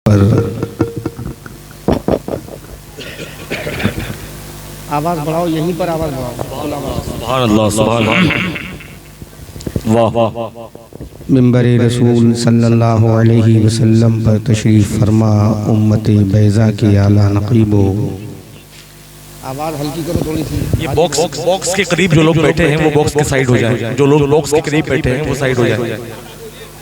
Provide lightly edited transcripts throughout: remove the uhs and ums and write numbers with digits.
पर आवाज बढ़ाओ, यहीं पर आवाज बढ़ाओ। सुभान अल्लाह, सुभान अल्लाह, वाह वाह। मिंबर रसूल सल्लल्लाहु अलैहि वसल्लम पर तशरीफ़ फरमा उम्मत बैज़ा के आला नक़ीबो। आवाज हल्की करो थोड़ी सी। ये बॉक्स के करीब जो लोग बैठे हैं वो बॉक्स के साइड हो जाए, जो लोग बॉक्स के करीब बैठे हैं वो साइड हो जाए।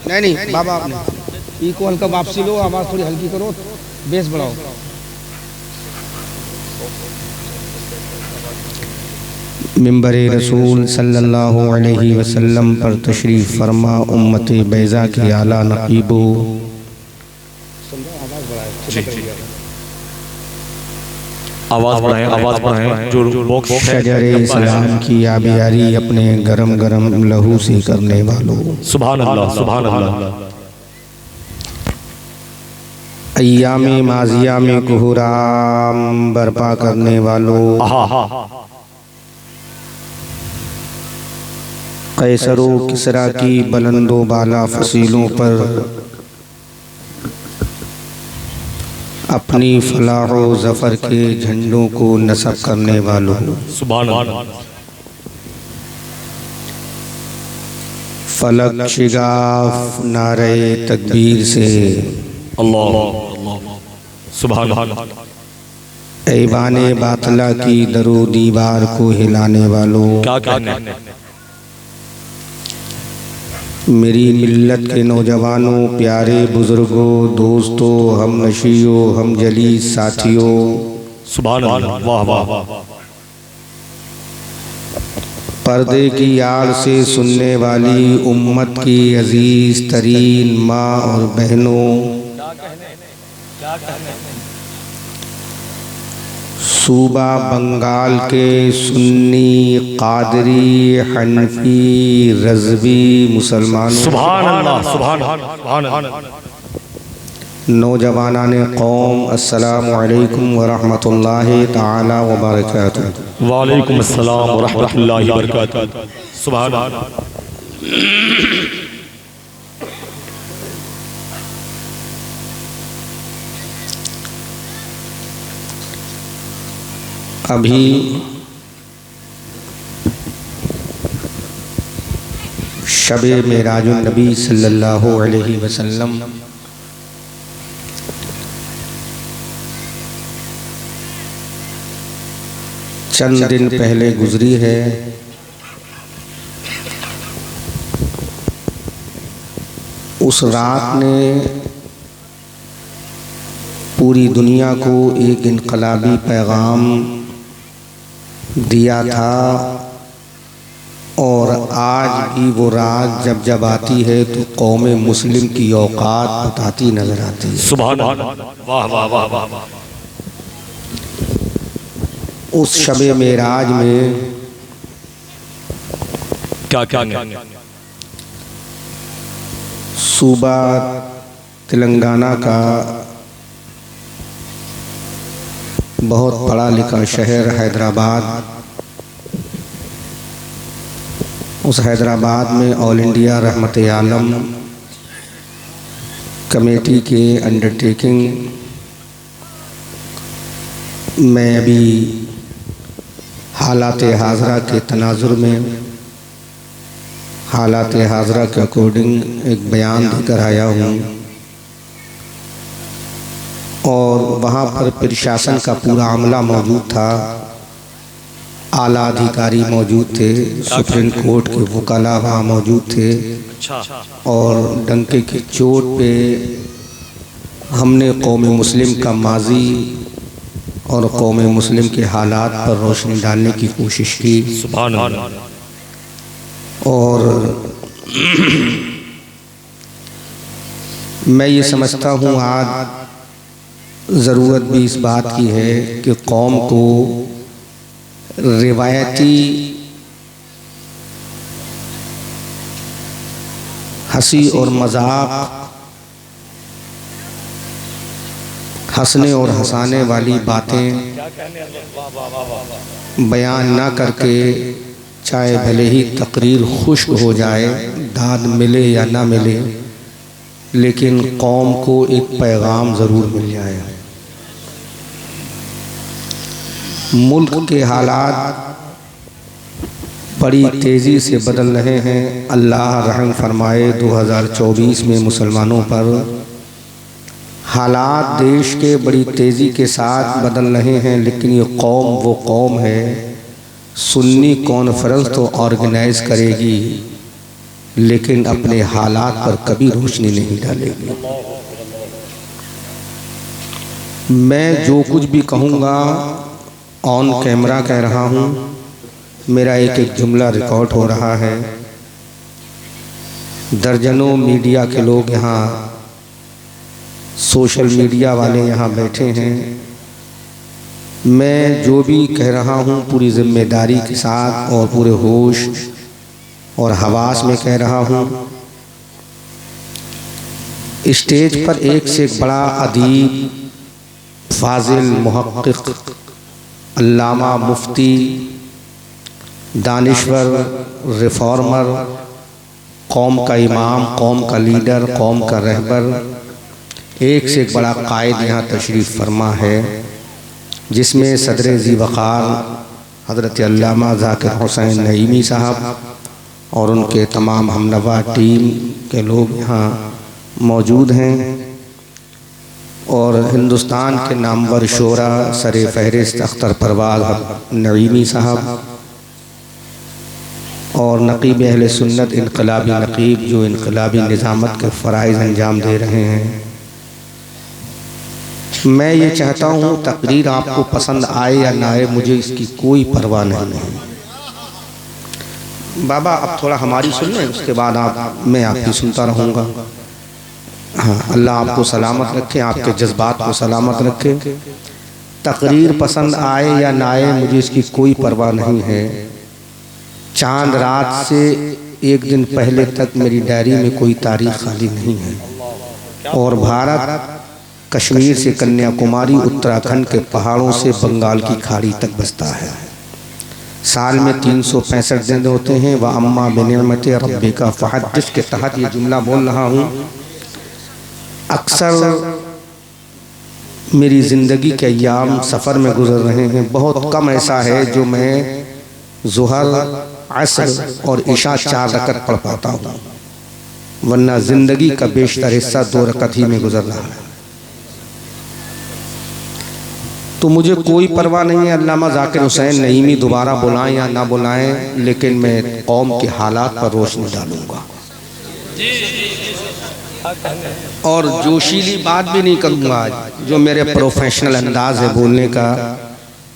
नहीं बाबा, आपने को हल्का वापसी लो, आवाज थोड़ी हल्की करो, बेस बढ़ाओ। मिंबर रसूल सल्लल्लाहु अलैहि वसल्लम पर तशरीफ़ फरमा उम्मत बैज़ा के आला नक़ीबो। आवाज बढ़ाएं, जो बॉक्स शजरे सलाम की आबियारी अपने गरम गरम लहू से करने वालों। सुभान अल्लाह, सुभान अल्लाह। अय्यामे माजिया में कुहराम बर्पा करने वालों। कैसरो किसरा की बुलंदो बाला फसीलों पर अपनी फलाहो ज़फ़र के झंडों को नस्ब करने वालों। सुभान अल्लाह। फलक शिगाफ नारे तकबीर से अल्लाह, सुभान अल्लाह। ऐवाने बातला की दरो दीवार को हिलाने वालों। क्या कहने। मेरी मिल्लत के नौजवानों, प्यारे बुजुर्गों, दोस्तों, हम नशियों, हम जली साथियों। सुभान अल्लाह, वाह वाह। पर्दे की आड़ से सुनने वाली उम्मत की अजीज तरीन माँ और बहनों, सूबा बंगाल के सुन्नी, कादरी, हनफी, रज़वी मुसलमानों, सुभान अल्लाह, सुभान अल्लाह। नौजवानाने कौम, अस्सलामु अलैकुम व रहमतुल्लाहि ताला व बरकातुहू। वालेकुम अस्सलाम व रहमतुल्लाहि व बरकातुहू। सुभान अल्लाह। अभी शबे मेराजुन नबी सल्लल्लाहु अलैहि वसल्लम चंद दिन पहले गुजरी है। उस रात ने पूरी दुनिया को एक इनकलाबी पैगाम दिया था, और आज भी वो रात जब आती है तो कौम मुस्लिम की औकात बताती नजर आती है। सुभान अल्लाह, वाह वाह वाह वाह। उस शबे मेराज में क्या सूबा तेलंगाना का बहुत पढ़ा लिखा शहर हैदराबाद, उस हैदराबाद में ऑल इंडिया रहमत आलम कमेटी के अंडरटेकिंग में अभी हालात हाजरा के तनाजुर में, हालात हाजरा के अकॉर्डिंग एक बयान देकर आया हूँ। और वहाँ पर प्रशासन का पूरा अमला मौजूद था, आला अधिकारी मौजूद थे, सुप्रीम कोर्ट के वकाला वहाँ मौजूद थे। और डंके की चोट पे हमने कौम मुस्लिम का माजी और कौम मुस्लिम के हालात पर रोशनी डालने की कोशिश की। सुभान अल्लाह। और मैं ये समझता हूँ आज ज़रूरत भी इस बात की है कि कौम को रिवायती हंसी और मजाक, हंसने और हंसाने वाली बातें बयान ना करके, चाहे भले ही तकरीर खुश्क हो जाए, दाद मिले या ना मिले, लेकिन कौम को एक पैगाम ज़रूर मिल जाए। मुल्क के हालात बड़ी तेज़ी से बदल रहे हैं। अल्लाह रहम फरमाए 2024 में मुसलमानों पर हालात देश के बड़ी तेज़ी के साथ बदल रहे हैं, लेकिन ये कौम वो कौम है, सुन्नी कॉन्फ्रेंस तो ऑर्गेनाइज करेगी लेकिन अपने हालात पर कभी रोशनी नहीं डालेगी। मैं जो कुछ भी कहूँगा ऑन कैमरा कह रहा हूँ, मेरा एक एक जुमला रिकॉर्ड हो रहा है। दर्जनों मीडिया के लोग यहाँ, सोशल मीडिया वाले यहाँ बैठे हैं। मैं जो भी कह रहा हूँ पूरी जिम्मेदारी के साथ और पूरे होश और हवास में कह रहा हूँ। स्टेज पर एक से एक बड़ा अदीब, फाजिल, मुहक्किक, अल्लामा, मुफ्ती, दानिश्वर, रिफॉर्मर, कौम का इमाम, कौम का लीडर, कौम का रहबर, एक से एक बड़ा कायद यहाँ तशरीफ़ फरमा है, जिसमें सदर ज़ी वक़ार हज़रत अल्लामा ज़ाकिर हुसैन नईमी साहब और उनके तमाम हमनवा टीम के लोग यहाँ मौजूद हैं, और हिंदुस्तान के नामवर शोरा सरे फहरिस्त अख्तर परवाज़ नईमी साहब और नकीब अहले सुन्नत इनकलाबी नकीब, जो इनकलाबी निज़ामत के फ़राइज़ अंजाम दे रहे हैं। मैं ये चाहता हूँ तकरीर आपको पसंद आए या ना आए, मुझे इसकी कोई परवाह नहीं है। बाबा अब थोड़ा हमारी सुन लें, उसके बाद मैं आपकी सुनता रहूँगा। हाँ, अल्लाह आपको सलामत रखे, आपके जज्बात को सलामत रखे। तकरीर पसंद आए या ना आए मुझे इसकी कोई परवाह नहीं है। चांद रात से एक दिन पहले तक मेरी डायरी में कोई तारीख खाली नहीं है, और भारत कश्मीर से कन्याकुमारी, उत्तराखंड के पहाड़ों से बंगाल की खाड़ी तक बसता है। साल में 365 दिन होते हैं। व अम्मा बिनिअमति रब्बिका फहद्दिस के तहत ये जुमला बोल रहा हूँ। अक्सर मेरी ज़िंदगी के अय्याम सफ़र में गुजर रहे हैं। बहुत कम ऐसा है जो मैं ज़ुहर, असर और इशा 4 रकत पढ़ पाता हूँ, वरना ज़िंदगी का बेशतर हिस्सा 2 रकत ही में गुजर रहा है। तो मुझे कोई परवाह नहीं है अल्लामा ज़ाकिर हुसैन नईमी दोबारा बुलाएं या ना बुलाएं, लेकिन मैं कौम के हालात पर रोशनी डालूंगा और जोशीली बात भी नहीं करूँगा। जो मेरे प्रोफेशनल अंदाज है बोलने का,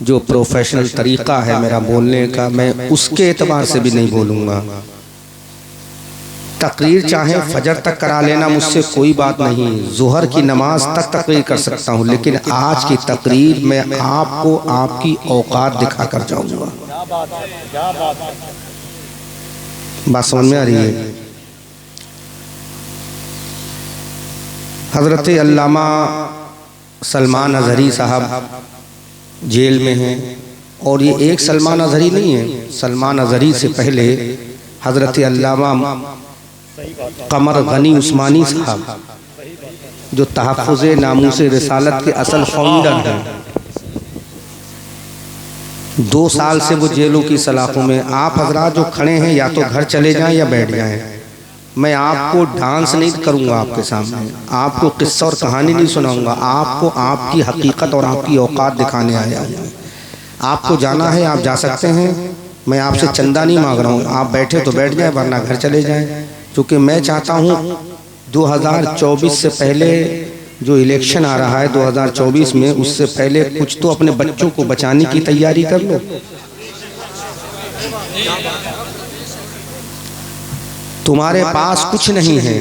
जो प्रोफेशनल तरीक़ा है मेरा बोलने का, मैं उसके एतबार से भी नहीं बोलूँगा। तकरीर चाहे फजर तक करा लेना, मुझसे कोई बात नहीं, ज़ुहर की नमाज तक तकरीर कर सकता हूँ, लेकिन आज की तकरीर मैं आपको आपकी औकात दिखा कर जाऊँगा। बात समझ में आ रही है? हज़रत अल्लामा सलमान अज़हरी साहब जेल में हैं, और ये एक सलमान अज़हरी नहीं है। सलमान अज़हरी से पहले हज़रत अल्लामा कमर गनी उस्मानी साहब, जो तहफ़्फ़ुज़े नामूसे रिसालत के असल फाउंडर हैं, 2 साल से वो जेलों की सलाखों में। आप हजरात जो खड़े हैं या तो घर चले जाएं या बैठ जाएं। मैं आपको डांस नहीं करूंगा आपके सामने, आपको किस्सा और कहानी नहीं सुनाऊंगा, आपको आपकी हकीकत और आपकी औकात दिखाने आया हूँ। आपको जाना है आप जा सकते हैं, मैं आपसे चंदा नहीं मांग रहा हूँ। आप बैठे तो बैठ जाएं, वरना घर चले जाएं, क्योंकि मैं चाहता हूँ 2024 से पहले जो इलेक्शन आ रहा है 2024 में, उससे पहले कुछ तो अपने बच्चों को बचाने की तैयारी कर लो। तुम्हारे पास कुछ नहीं है।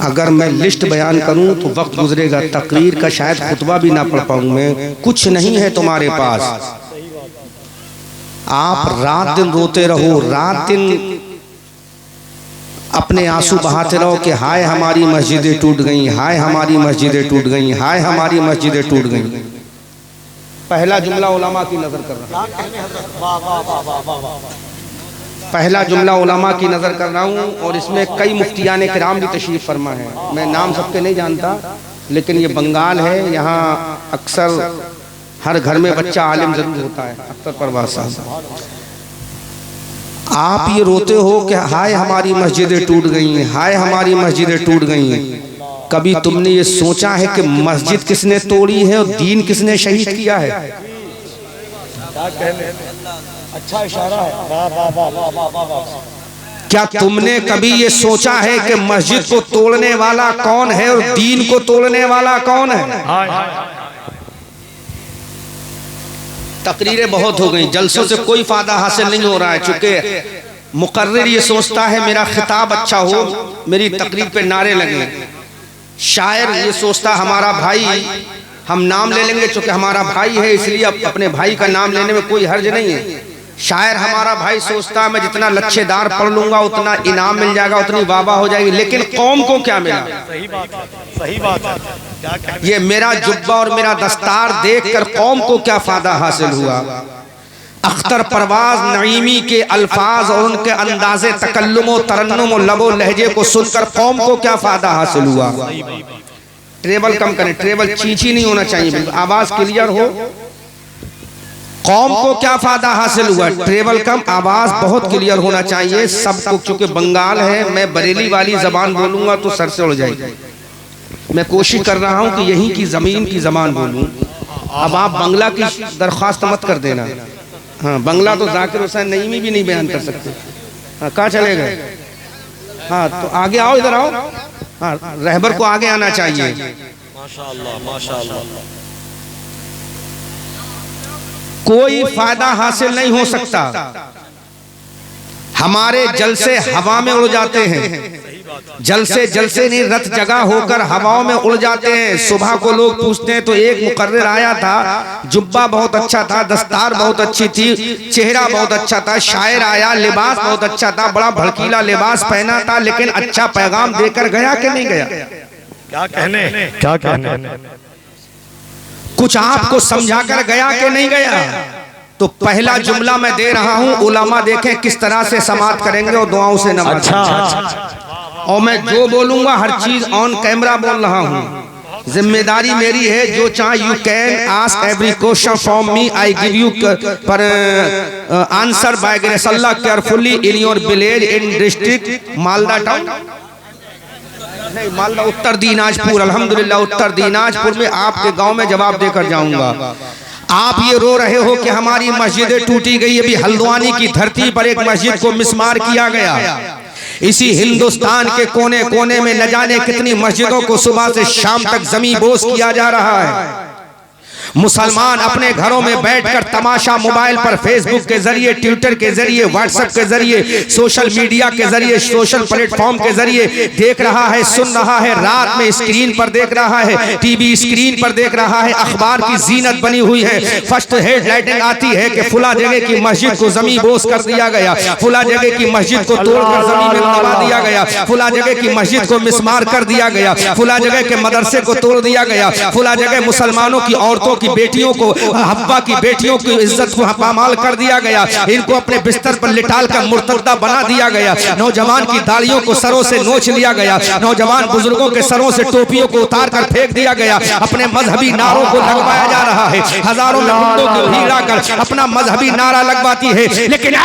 अगर मैं लिस्ट बयान करूं तो वक्त गुजरेगा, तकरीर का शायद खुतबा भी ना पढ़ पाऊं मैं। कुछ नहीं है तुम्हारे पास। आप रात दिन रोते रहो, रात दिन अपने आंसू बहाते रहो कि हाय हमारी मस्जिदें टूट गईं, हाय हमारी मस्जिदें टूट गईं, हाय हमारी मस्जिदें टूट गईं। पहला जुमला उलमा की नजर कर रहा है। पहला जुमला उलमा की नज़र कर रहा हूँ और इसमें कई मुफ्तियान किराम भी तशरीफ़ फरमा है। मैं नाम सबके नहीं जानता, लेकिन ये बंगाल है, यहाँ अक्सर हर घर में बच्चा आलिम जरूर होता है। अख्तर परवाज़ साहब, आप ये रोते हो कि हाय हमारी मस्जिदें टूट गई हैं, हाय हमारी मस्जिदें टूट गई हैं। कभी तुमने ये सोचा है कि मस्जिद किसने तोड़ी है और दीन किसने शहीद किया है? अच्छा इशारा है। क्या तुमने कभी ये सोचा है कि मस्जिद को तोड़ने वाला कौन है और दीन को तोड़ने वाला कौन है? तकरीरें बहुत हो गई, जलसों से कोई फायदा हासिल नहीं हो रहा है। चूंकि मुकर्रिर ये सोचता है मेरा खिताब अच्छा हो, मेरी तकरीर पे नारे लगे। शायर ये सोचता हमारा भाई, हम नाम ले लेंगे चूंकि हमारा भाई है इसलिए अपने भाई का नाम लेने में कोई हर्ज नहीं है। शायर हमारा भाई सोचता है मैं जितना लच्छेदार पढ़ लूंगा उतना इनाम मिल जाएगा, उतनी वाहवाह हो जाएगी। लेकिन कौम को क्या मिला? सही बात है, सही बात है। ये मेरा जुब्बा और मेरा दस्तार देखकर कौम को क्या फायदा हासिल हुआ? अख्तर परवाज नईमी के अल्फाज और उनके अंदाजे तकल्लुम तरन्नुम और लबो लहजे को सुनकर कौम को क्या फायदा हासिल हुआ? ट्रेबल कम करें, ट्रेबल चींची नहीं होना चाहिए, आवाज क्लियर हो। कौम को क्या फायदा हासिल हुआ? ट्रेबल कम, आवाज बहुत क्लियर होना चाहिए सबको। चूंकि बंगाल है, मैं बरेली वाली जबान बोलूंगा तो सर से उड़ जाएगी। मैं कोशिश कर रहा हूं कि यहीं की जमीन की जबान बोलूं। अब आप बांग्ला की दरख्वास्त मत कर देना। हाँ, बांग्ला तो जाकिर हुसैन नईमी भी नहीं बयान कर सकते। हाँ, कहाँ चले गए? हाँ, तो आगे आओ, इधर आओ। हाँ, रहबर को आगे आना चाहिए। माशाअल्लाह, माशाअल्लाह। कोई फायदा हासिल नहीं हो सकता। हमारे जलसे हवा में उड़ जाते हैं, जलसे नहीं रत जगह होकर हवाओं में उड़ जाते हैं। सुबह को लोग पूछते हैं तो एक मुकर्रिर आया था, जुब्बा बहुत अच्छा था, दस्तार बहुत अच्छी थी, चेहरा बहुत अच्छा था। शायर आया, लिबास बहुत अच्छा था, बड़ा भड़कीला लिबास पहना था, लेकिन अच्छा पैगाम देकर गया कि नहीं गया? क्या कहने, क्या कहने? कुछ आपको समझा कर गया कि नहीं गया? तो पहला जुमला मैं दे रहा हूं, उलमा देखें किस तरह से समाप्त करेंगे और दुआओं से नवाजें। और मैं जो बोलूंगा हर चीज ऑन कैमरा बोल रहा हूं। जिम्मेदारी मेरी है, जो चाहे you can ask every question from me, I give you पर answer by grace Allah carefully in your village in district Malda town, नहीं मालदा उत्तर दिनाजपुर। अल्हम्दुलिल्लाह उत्तर दिनाजपुर में आपके गांव में जवाब देकर जाऊंगा। आप ये रो रहे हो कि हमारी मस्जिदें टूटी गई। अभी हल्द्वानी की धरती पर एक मस्जिद को मिस्मार किया गया। इसी हिंदुस्तान के कोने कोने में न जाने कितनी मस्जिदों को सुबह से शाम तक जमीन बोस किया जा रहा है। मुसलमान अपने घरों में बैठकर तमाशा मोबाइल पर फेसबुक के जरिए, ट्विटर के जरिए, व्हाट्सएप के जरिए, सोशल मीडिया के जरिए, सोशल प्लेटफॉर्म के जरिए देख रहा है, सुन रहा है। रात में स्क्रीन पर देख रहा है, टीवी स्क्रीन पर देख रहा है। अखबार की जीनत बनी हुई है, फर्स्ट हेडलाइटिंग आती है कि फुला जगह की मस्जिद को जमीन बोस कर दिया गया, फुला जगह की मस्जिद को तोड़कर जमीन में दबा दिया गया, फुला जगह की मस्जिद को मिसमार कर दिया गया, फुला जगह के मदरसे को तोड़ दिया गया, फुला जगह मुसलमानों की औरतों की बेटियों को, हब्बा की बेटियों की इज्जत को पामाल कर दिया गया। इनको अपने बिस्तर पर लिटाल कर मुर्तदा बना दिया गया। नौजवान की दाढ़ियों को सरों से नोच लिया गया, नौजवान बुजुर्गों के सरों से टोपियों को उतार कर फेंक दिया गया। अपने मजहबी नारों को लगवाया जा रहा है। हजारों लड़कों की भीड़ आकर अपना मजहबी नारा लगवाती है। लेकिन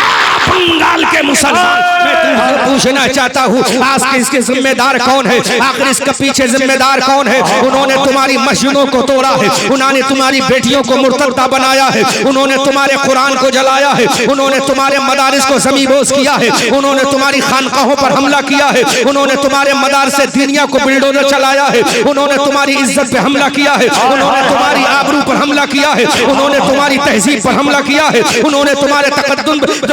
बंगाल के मुसलमान, मैं तुमसे पूछना चाहता हूँ, आज के इसके जिम्मेदार कौन है? आखिर इसके पीछे जिम्मेदार कौन है? उन्होंने तुम्हारी मस्जिदों को तोड़ा है, उन्होंने तुम्हारी बेटियों को मुर्तदा बनाया है, उन्होंने तुम्हारे कुरान को जलाया है, उन्होंने तुम्हारे मदारिस को ज़मीबोस किया है, उन्होंने तुम्हारी खानकाहों पर हमला किया है, उन्होंने तुम्हारे मदारसे दीनिया को बिल्डोजर चलाया है, उन्होंने तुम्हारी इज्जत पे हमला किया है, उन्होंने तुम्हारी आबरू पर हमला किया है, उन्होंने तुम्हारी तहजीब पर हमला किया है, उन्होंने तुम्हारे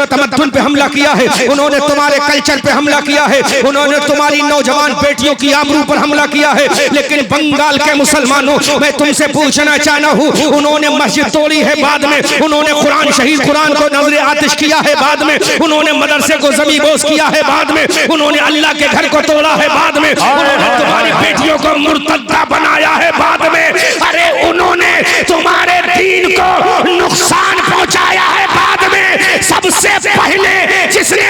तमद्दुन पे हमला किया है, उन्होंने तुम्हारे कल्चर पे हमला किया है, उन्होंने तुम्हारी नौजवान बेटियों की आबरू पर हमला किया है। लेकिन बंगाल के मुसलमानों, मैं तुमसे पूछना चाहता हूँ, उन्होंने मस्जिद तोड़ी है बाद में, उन्होंने कुरान शहीद कुरान को नजर आतिश किया है बाद में, उन्होंने मदरसे को ज़मीबोस किया है बाद में, उन्होंने अल्लाह के घर को तोड़ा है बाद में, उन्होंने तुम्हारी बेटियों को मुर्तदा बनाया है बाद में, अरे उन्होंने तुम्हारे दीन को नुकसान पहुंचाया है बाद में। सबसे पहले जिसने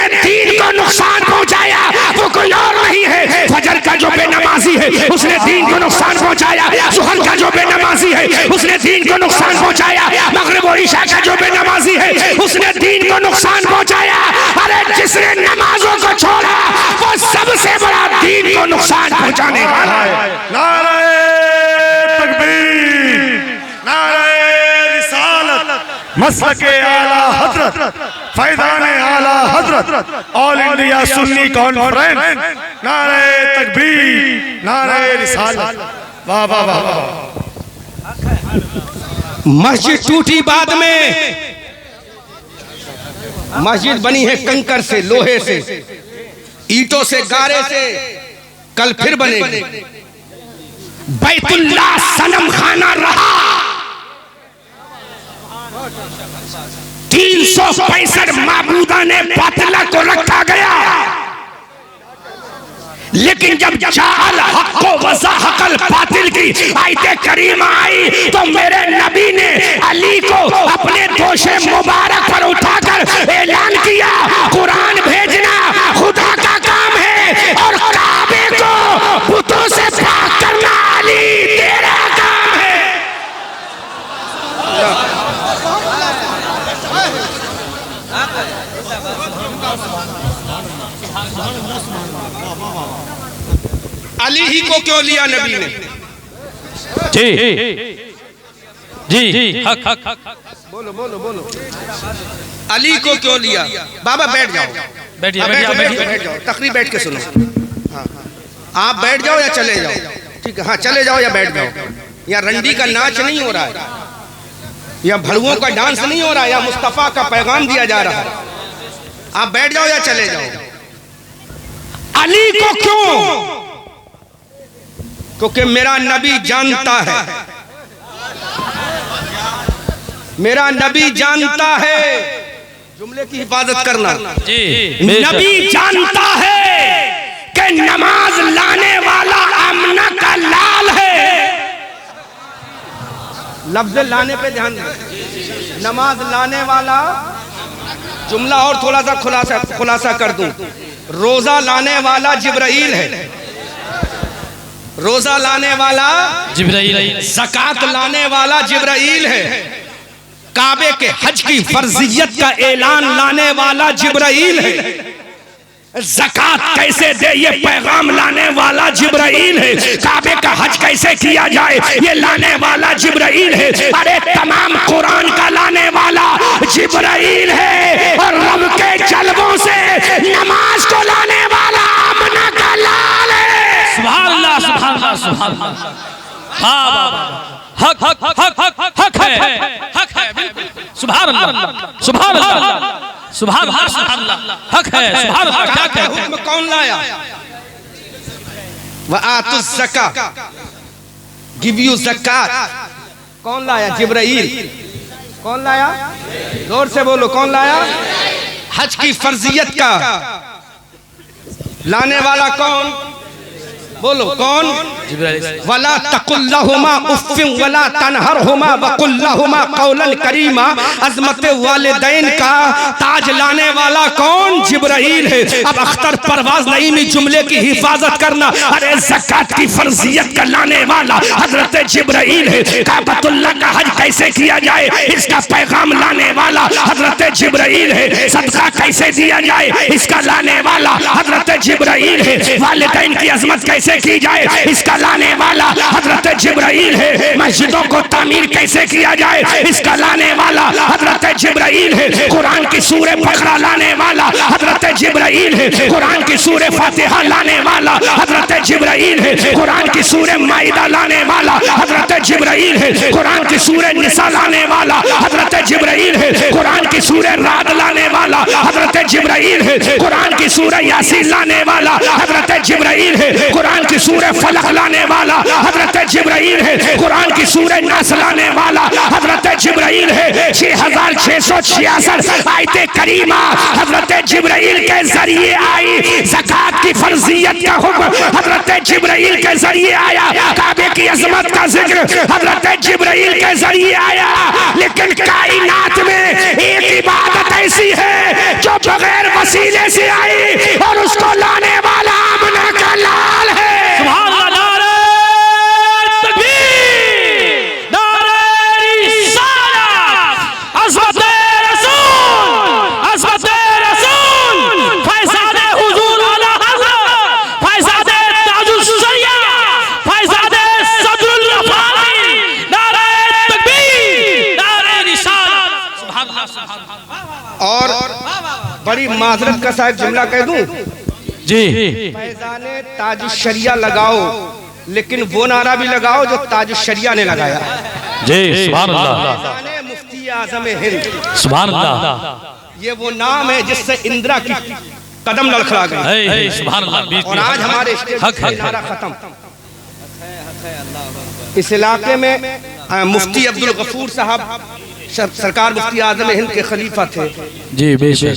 जो बेनमाजी है उसने दीन को नुकसान पहुंचाया, जुहर का जो बेनमाजी है उसने दीन को नुकसान पहुंचाया, मगरिब और इशा का जो बेनमाजी है उसने दीन को नुकसान पहुंचाया। अरे जिसने नमाजों को छोड़ा वो सबसे बड़ा दीन को नुकसान पहुंचाने वाला है। नारे तकबीर, नारे रिसालत, मसलके आला हजरत, फैज़ाने आला हजरत, ऑल इंडिया सुन्नी कॉन्फ्रेंस, नारे तकबीर, नारे रिसालत। वाह वाह वाह वाह। मस्जिद टूटी बाद में, मस्जिद बनी है कंकर से, लोहे से, ईंटों से, गारे से, कल फिर बनेगी। बैतुल्लाह सनम खाना रहा, 365 माबूदाने बातिला को रखा गया, लेकिन जब जाल हक को वज़ाहकल बातिल की आयते करीमा आई तो मेरे नबी ने अली को अपने दोषे मुबारक पर उठाकर ऐलान किया, कुरान भेजना खुदा का काम है और काबे को बुतों से पाक करना अली तेरा काम है। अली ही को क्यों लिया नबी ने? जी जी हक हक हक बोलो बोलो बोलो। अली को क्यों लिया? बाबा बैठ जाओ, बैठिए बैठ जाओ, तकरीर बैठ के सुनो। हाँ, आप बैठ जाओ या चले जाओ, ठीक है? हाँ चले जाओ या बैठ जाओ। या रंडी का नाच नहीं हो रहा है, या भड़ुओं का डांस नहीं हो रहा है, या मुस्तफा का पैगाम दिया जा रहा है। आप बैठ जाओ या चले जाओ। अली को क्यों? क्योंकि मेरा नबी जानता है, मेरा नबी जानता है, जुमले की हिफाजत करना जी। नबी जानता है कि नमाज लाने वाला आमना का लाल है। लफ्ज लाने पे ध्यान दें, नमाज लाने वाला। जुमला और थोड़ा सा खुलासा कर दूं, रोजा लाने वाला जिब्राइल है, रोजा लाने वाला जिब्राइल, ज़कात लाने वाला जिब्राइल है, काबे के हज की फर्जियत का ऐलान लाने वाला जिब्राइल है, ज़कात कैसे दे ये पैगाम लाने वाला जिब्राइल है, काबे का हज कैसे किया जाए ये लाने वाला जिब्राइल है। अरे तमाम कुरान का लाने वाला जिब्राइल है, और रब के जलवों से नमाज को लाने वाला आमना का लाल है। सुभान अल्लाह, सुभान अल्लाह, सुभान अल्लाह। हाँ हक हक हक हक हक हक है, हक है, बिल्कुल। सुभान अल्लाह, सुभान अल्लाह, सुभान अल्लाह, सुभान अल्लाह, हक है, सुभान अल्लाह। क्या कहते हैं? हुक्म कौन लाया? व आतुज़ ज़का, गिव यू ज़कात, कौन लाया? जिब्राइल। कौन लाया? जोर से बोलो, कौन लाया? हज की फर्जियत का लाने वाला कौन? बोलो कौन? वला तकुल्लहुमा उफ़्फ़िन वला तनहरहुमा वकुल्लहुमा कौलन करीमा, अज़मत वालिदैन का ताज लाने वाला कौन? जिब्राइल है। अब अख्तर परवाज़ नईमी जुमले की हिफाजत करना। अरे ज़कात की फर्जियत का लाने वाला हजरत जिब्राइल है, काबतुल्लाह का हज कैसे किया जाए इसका पैगाम लाने वाला हजरत जिब्राइल है, सदका कैसे दिया जाए इसका लाने वाला हजरत जिब्राइल है, वालिदैन की अज़मत कैसे की जाए इसका लाने वाला हजरत जिब्राइल है, मस्जिदों को तामीर कैसे किया जाए इसका लाने वाला हजरत जिब्राइल है, कुरान की सूरह बकरा लाने वाला हजरत जिब्राइल है, कुरान की सूरह फातिहा लाने वाला हजरत जिब्राइल है, कुरान की सूरह माइदा लाने वाला हजरत जिब्राइल है, कुरान की सूरह निसा लाने वाला हजरत जिब्राइल है, कुरान की सूरह राद लाने वाला हजरत जिब्राइल है, कुरान की सूरह यासीन लाने वाला हजरत जिब्राइल है, कुरान की सूरह फलक लाने वाला हजरत जिब्राइल है, कुरान की सूरह नास लाने वाला हजरत जिब्राइल है। 6666 आयते करीमा हजरत जिब्राइल के जरिए आई, ज़कात की फर्जियत का हुक्म हजरत जिब्राइल के जरिए आया, काबे की अजमत का जिक्र हजरत जिब्राइल के जरिए आया। लेकिन कायनात में एक इबादत ऐसी है जो बगैर वसीले से आई और उसको लाने वाला आमना का लाल है। बड़ी माजरत का साहब जुमला कह दूं जी। फैजाने ताज शरिया लगाओ, लेकिन वो नारा भी लगाओ जो ताज शरिया ने लगाया। जी सुभान अल्लाह। फैजाने मुफ्ती आजम हिंद, सुभान अल्लाह। ये वो नाम है जिससे इंदिरा की कदम लड़खड़ा गई। सुभान अल्लाह। और आज हमारे स्टेज पे नारा खत्म। इस इलाके में मुफ्ती अब्दुल गफूर साहब सरकार मुफ्ती आजम हिंद के खलीफा थे जी बेशक।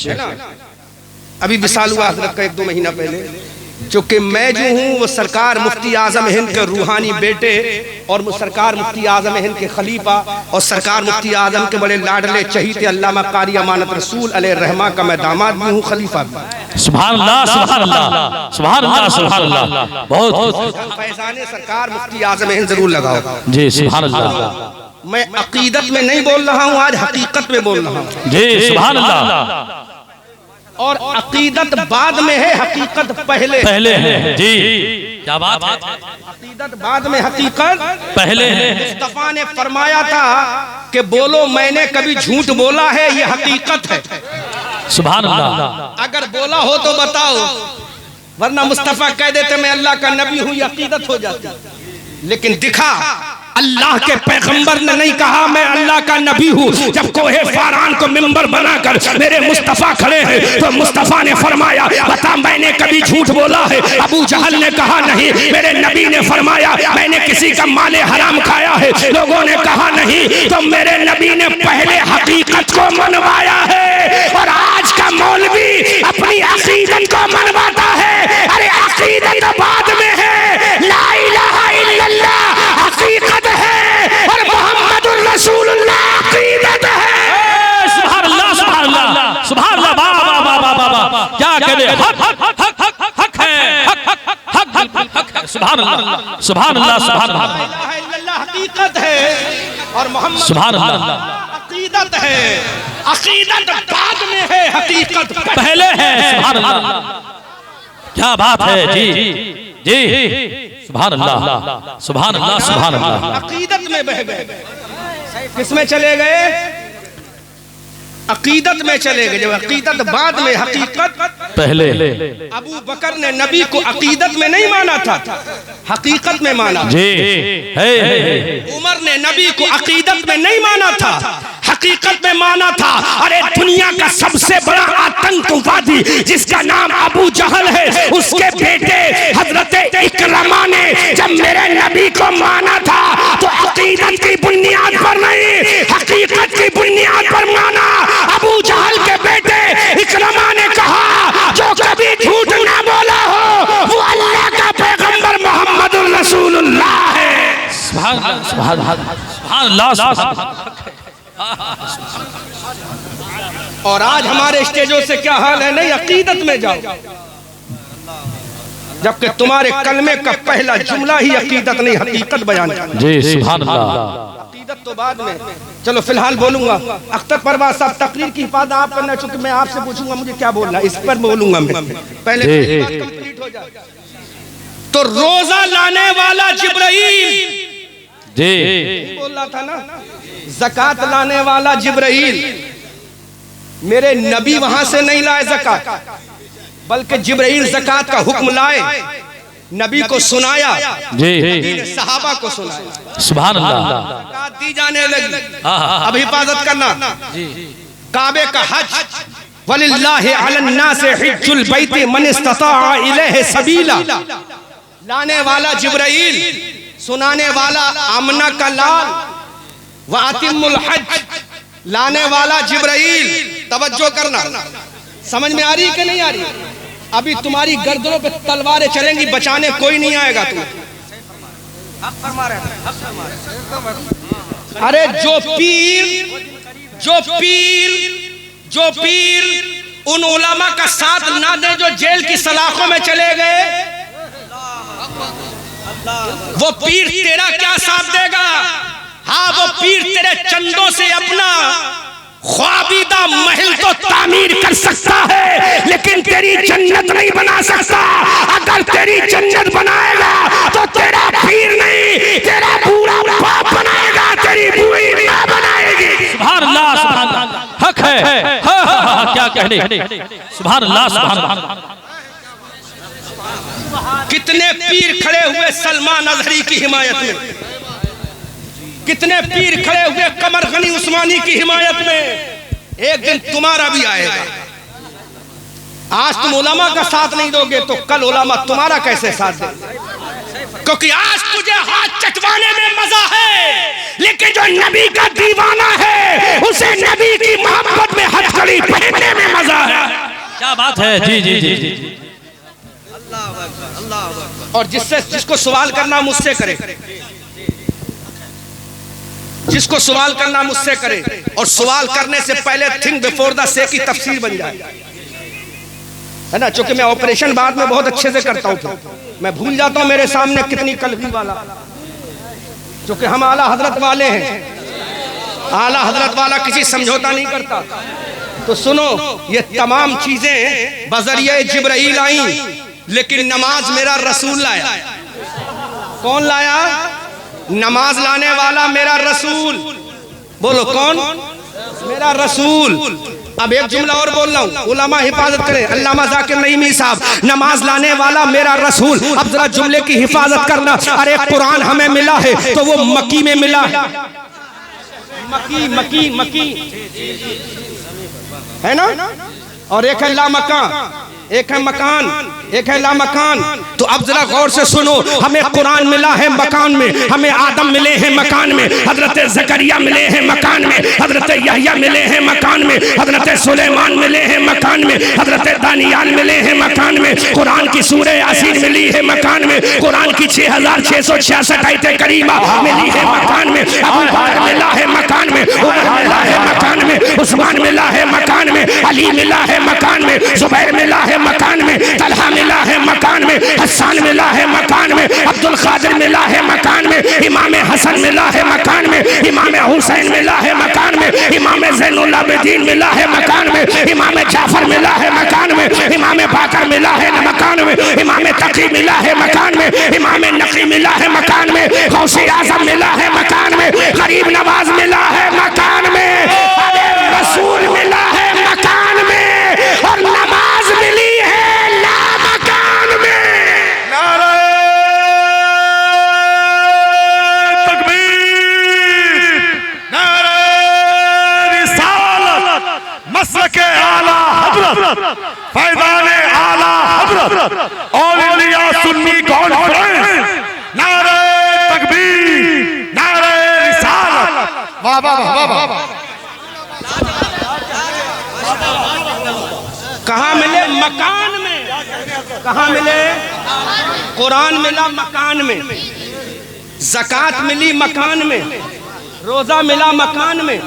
अभी विसाल हुआ हजरत का 1-2 महीना पहले। चूंकि मैं जो हूँ वो सरकार मुफ्ती आजम हिंद के रूहानी बेटे और सरकार मुफ्ती आजम हिंद के खलीफा और सरकार मुफ्ती आजम के बड़े लाडले चहीते अल्लामा कारी अमानत रसूल अलैहि रहमा का मैं दामाद भी हूँ, खलीफा भी। सुभान अल्लाह सुभान अल्लाह सुभान अल्लाह सुभान अल्लाह। बहुत फैजाने सरकार मुफ्ती आजम हिंद जरूर लगाओ जी। सुभान अल्लाह। मैं अकीदत में नहीं बोल रहा हूँ, आज हकीकत में बोल रहा हूँ जी। सुभान अल्लाह। और अकीदत बाद में है, हकीकत पहले है जी। क्या बात है। अकीदत बाद में, हकीकत पहले है। मुस्तफा ने फरमाया था कि बोलो मैंने कभी झूठ बोला है, ये हकीकत है। सुभान अल्लाह। अगर बोला हो तो बताओ, वरना मुस्तफा कह देते मैं अल्लाह का नबी हूँ, ये अकीदत हो जाती। लेकिन दिखा अल्लाह के पैगंबर ने नहीं कहा मैं अल्लाह का नबी हूँ। जब कोहे फारान को मिंबर बनाकर मेरे मुस्तफा खड़े हैं तो मुस्तफा ने फरमाया बता मैंने कभी झूठ बोला है। अबू जहल ने कहा नहीं। मेरे नबी ने फरमाया मैंने किसी का माले हराम खाया है। लोगों ने कहा नहीं। तो मेरे नबी ने पहले हकीकत को मनवाया है और आज का मौलवी अपनी अकीदत को मनवाता है। अरे अकीदत बाद में है, ला इलाहा इल्लल्लाह हकीकत है और मोहम्मदुर रसूलुल्लाह अकीदत है। सुभान अल्लाह सुभान अल्लाह सुभान अल्लाह। वाह वाह वाह वाह। क्या कहते हैं। हक हक है, हक है। सुभान अल्लाह सुभान अल्लाह सुभान अल्लाह। हकीकत है और मोहम्मद सुभान अल्लाह अकीदत है। अकीदत बाद में है, हकीकत पहले है। सुभान अल्लाह। क्या बात है जी जी। सुभान अल्लाह सुभान अल्लाह सुभान अल्लाह। अकीदत में बह गए। किसमें चले गए। अकीदत में चले गए। जब अकीदत बाद में, हकीकत पहले। अबू बकर ने नबी को अकीदत में नहीं माना था, हकीकत में माना जी। उमर ने नबी को अकीदत में नहीं माना था, हकीकत में माना था। अरे दुनिया का सबसे बड़ा आतंकवादी जिसका नाम अबू जहल है, उसके बेटे हजरत इकरमा ने जब मेरे नबी को माना था तो अकीदत की बुनियाद पर नहीं, हकीकत की बुनियाद पर माना। अबू जहल के बेटे इकरमा ने कहा जो कभी झूठ ना बोला हो वो अल्लाह का पैगंबर मोहम्मद रसूलुल्लाह है। सुभान अल्लाह। और आज हमारे स्टेजों से क्या हाल है। नहीं, अकीदत में जाओ, जबकि तुम्हारे कलमे का पहला जुमला ही अकीदत नहीं, हकीकत बयान जी। सुभान अल्लाह। अकीदत तो बाद में। चलो फिलहाल बोलूंगा। अख्तर परवाज साहब तकरीर की हिफाजत आप करना, चूंकि मैं आपसे पूछूंगा मुझे क्या बोलना, इस पर बोलूंगा मैं। पहले बात कंप्लीट हो जाए। तो रोजा लाने वाला जिब्राइल जी बोल रहा था ना, ज़कात लाने वाला जिब्राइल। मेरे नबी वहां से नहीं लाए ज़कात, बल्कि जिब्राइल ज़कात का हुक्म लाए, नबी को सुनाया जी। नबी ने सहाबा को सुनाया। सुभान अल्लाह। ज़कात दी जाने लगी। अब हिफाजत करना। काबे का हज, वलिल्लाहि अलन्नास हिज्जुल बैति मन इस्तताअ इलैहि सबीला। लाने वाला जिब्राइल, सुनाने वाला आमना का लाल। व अतिमुल हज, लाने वाला जिब्राइल। तवज्जो करना, समझ में आ रही कि नहीं आ रही। अभी तुम्हारी गर्दनों पे तलवारें चलेंगी, बचाने कोई नहीं आएगा तुम्हें। अरे जो पीर उन उलमा का साथ ना दे जो जेल की सलाखों में चले गए, वो पीर तेरा क्या साथ देगा। हाँ, वो पीर तेरे चंदों से अपना ख्वाबीदा महल तो तामीर कर सकता है, लेकिन तेरी जन्नत नहीं बना सकता। अगर तेरी जन्नत बनाएगा तो तेरा पीर नहीं, तेरा बूढ़ा बाप बनाएगा, तेरी बूढ़ी मां बनाएगी। सुभान अल्लाह सुभान अल्लाह। हक है। क्या कहने। सुभान अल्लाह सुभान अल्लाह। कितने पीर खड़े हुए सलमान अजहरी की हिमायत में, कितने पीर खड़े हुए कमर गनी उस्मानी की हिमायत में। एक दिन तुम्हारा भी आएगा। आज तुम उलमा का साथ नहीं दोगे तो कल उलमा तुम्हारा कैसे साथ देंगे? क्योंकि आज तुझे हाथ चटवाने में मजा है, लेकिन जो नबी का दीवाना है उसे नबी की मोहब्बत में हथकड़ी पहनने में मजा है। क्या बात है। जी जी जी जी। और जिसको सवाल करना मुझसे करे, जिसको सवाल करना मुझसे करे, और सवाल करने से पहले थिंक बिफोर द से की तफसीर बन जाए, है ना। चूंकि मैं ऑपरेशन बाद में बहुत अच्छे से करता हूँ, मैं भूल जाता हूँ मेरे सामने कितनी कलगी वाला, चूंकि हम आला हजरत वाले हैं। आला हजरत वाला किसी समझौता नहीं करता। तो सुनो, ये तमाम चीजें बजरिया जिब्राइल आई, लेकिन नमाज मेरा रसूल लाया। कौन लाया? नमाज लाने वाला मेरा रसूल। बोलो कौन? मेरा रसूल। अब एक जुमला और बोल रहा हूँ, उलमा हिफाजत करें। अल्लामा जाकिर नईमी साहब, नमाज लाने वाला मेरा रसूल। अब जरा जुमले की हिफाजत करना। अरे कुरान हमें मिला है तो वो मक्की में मिला है। मक्की मक्की मक्की है ना। और एक है ला मकान, एक है मकान, एक है ला मकान। तो अब जरा गौर से सुनो, हमें कुरान मिला है मकान में, हमें आदम मिले हैं मकान में, हजरत जकरिया मिले हैं मकान में, हजरत यहया मिले हैं मकान में, हजरत सुलेमान मिले हैं मकान में, हजरत दानियाल मिले हैं मकान में, कुरान की सूरह यासीन मिली है मकान में, कुरान की 6666 आयतें करीमा मिली है मकान में, अबू बकर मिला है मकान में, उमर मिला है मकान में, उस्मान मिला है मकान में, अली मिला है मकान में, जुबैर मिला है मकान में, तलहा मिला है मकान में, हसन मिला है मकान में, अब्दुल कादिर मिला है मकान में, इमाम हसन मिला है मकान में, इमाम हुसैन मिला है मकान में, इमाम ज़ैनुल आबिदीन मिला है मकान में, इमाम जाफर मिला है मकान में, इमाम बाकर मिला है मकान में, इमाम तकी मिला है मकान में, इमाम नकी मिला है मकान में, गौसे आज़म मिला है मकान में, गरीब नवाज मिला है मकान में, अरे रसूल मिला है मकान में, और नमाज मिली है ला मकान में। नारे तकबीर, नारे रिसालत, मसलके आला हजरत, फैज़ाने आला हजरत, ऑल इंडिया सुन्नी कॉन्फ्रेंस। नारे तकबीर, नारे रिसालत। वाह वाह वाह वाह वाह। कहाँ मिले? मकान में। कहाँ मिले? कुरान मिला मकान में, ज़कात मिली मकान में, रोजा मिला मकान में,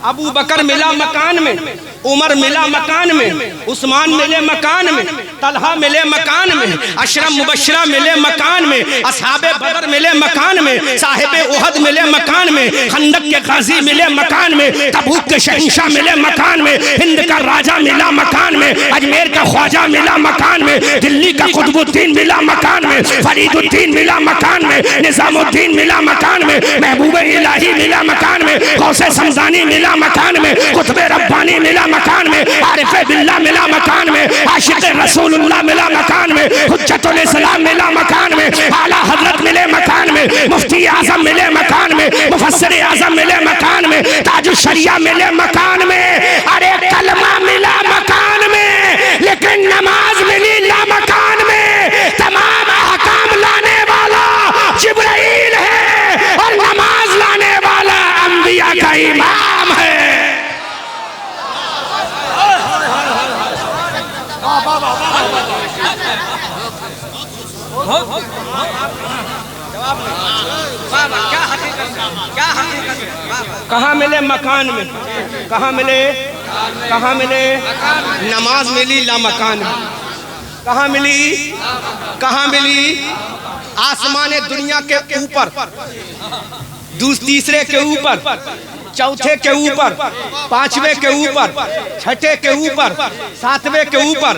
अबू बकर मिला मकान में, उमर मिला मकान में, उस्मान मिले मकान में, तलहा मिले मकान में, अशरम मुबशरा मिले मकान में, असहाबे बदर मिले मकान में, साहिबे उहद मिले मकान में, खंदक के गाजी मिले मकान में, तबूक के शहंशाह मिले मकान में, हिंद का राजा मिला मकान में, अजमेर का ख्वाजा मिला मकान में, दिल्ली का कुतुबुद्दीन मिला मकान में, फरीदुद्दीन मिला मकान में, निजामुद्दीन मिला मकान में, महबूब इलाही मिला मकान में, गौसे समदानी मिला मकान में, कुतुबे रब्बानी मिला मकान में, आरिफ बिल्ला मिला मकान में, आशिक रसूलुल्लाह मिला मकान में, हुज्जतुल इस्लाम मिला मकान में, आला हजरत मिले मकान में, मुफ्ती आजम मिले मकान में, मुफस्सिर आजम मिले मकान में, ताजुश शरिया मिले मकान में, अरे कलमा मिला मकान में, लेकिन नमाज मिली ला मकान में। तमाम अहकाम लाने वाला जिब्राइल है और नमाज लाने वाला अंबिया का इमाम है। कहाँ मिले? मकान में। कहाँ मिले? कहाँ मिले? नमाज मिली ला मकान में। कहाँ मिली? कहाँ मिली? आसमान दुनिया के ऊपर, तीसरे के ऊपर, चौथे के ऊपर, पांचवे के ऊपर, छठे के ऊपर, सातवें के ऊपर,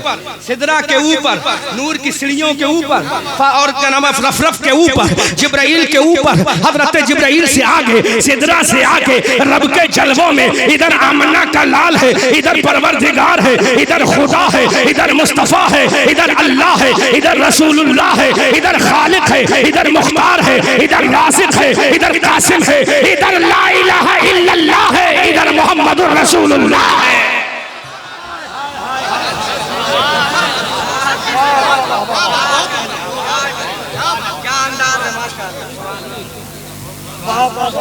सिदरा के ऊपर, नूर की सीढ़ियों के ऊपर और क्या नाम है रफरफ के ऊपर, जिब्राइल के ऊपर, हजरत जिब्राइल से आगे, सिदरा से आगे, रब के जलवों में इधर आमना का लाल है, इधर परवरदिगार है, इधर खुदा है, इधर मुस्तफा है, इधर अल्लाह है, इधर रसूलुल्लाह है, इधर खालिक है, इधर मुख्तार है, इधर नासिर है, इधर कासिम है, इधर ला इलाहा इल्लल्लाह है, इधर मोहम्मदुर रसूलुल्लाह है।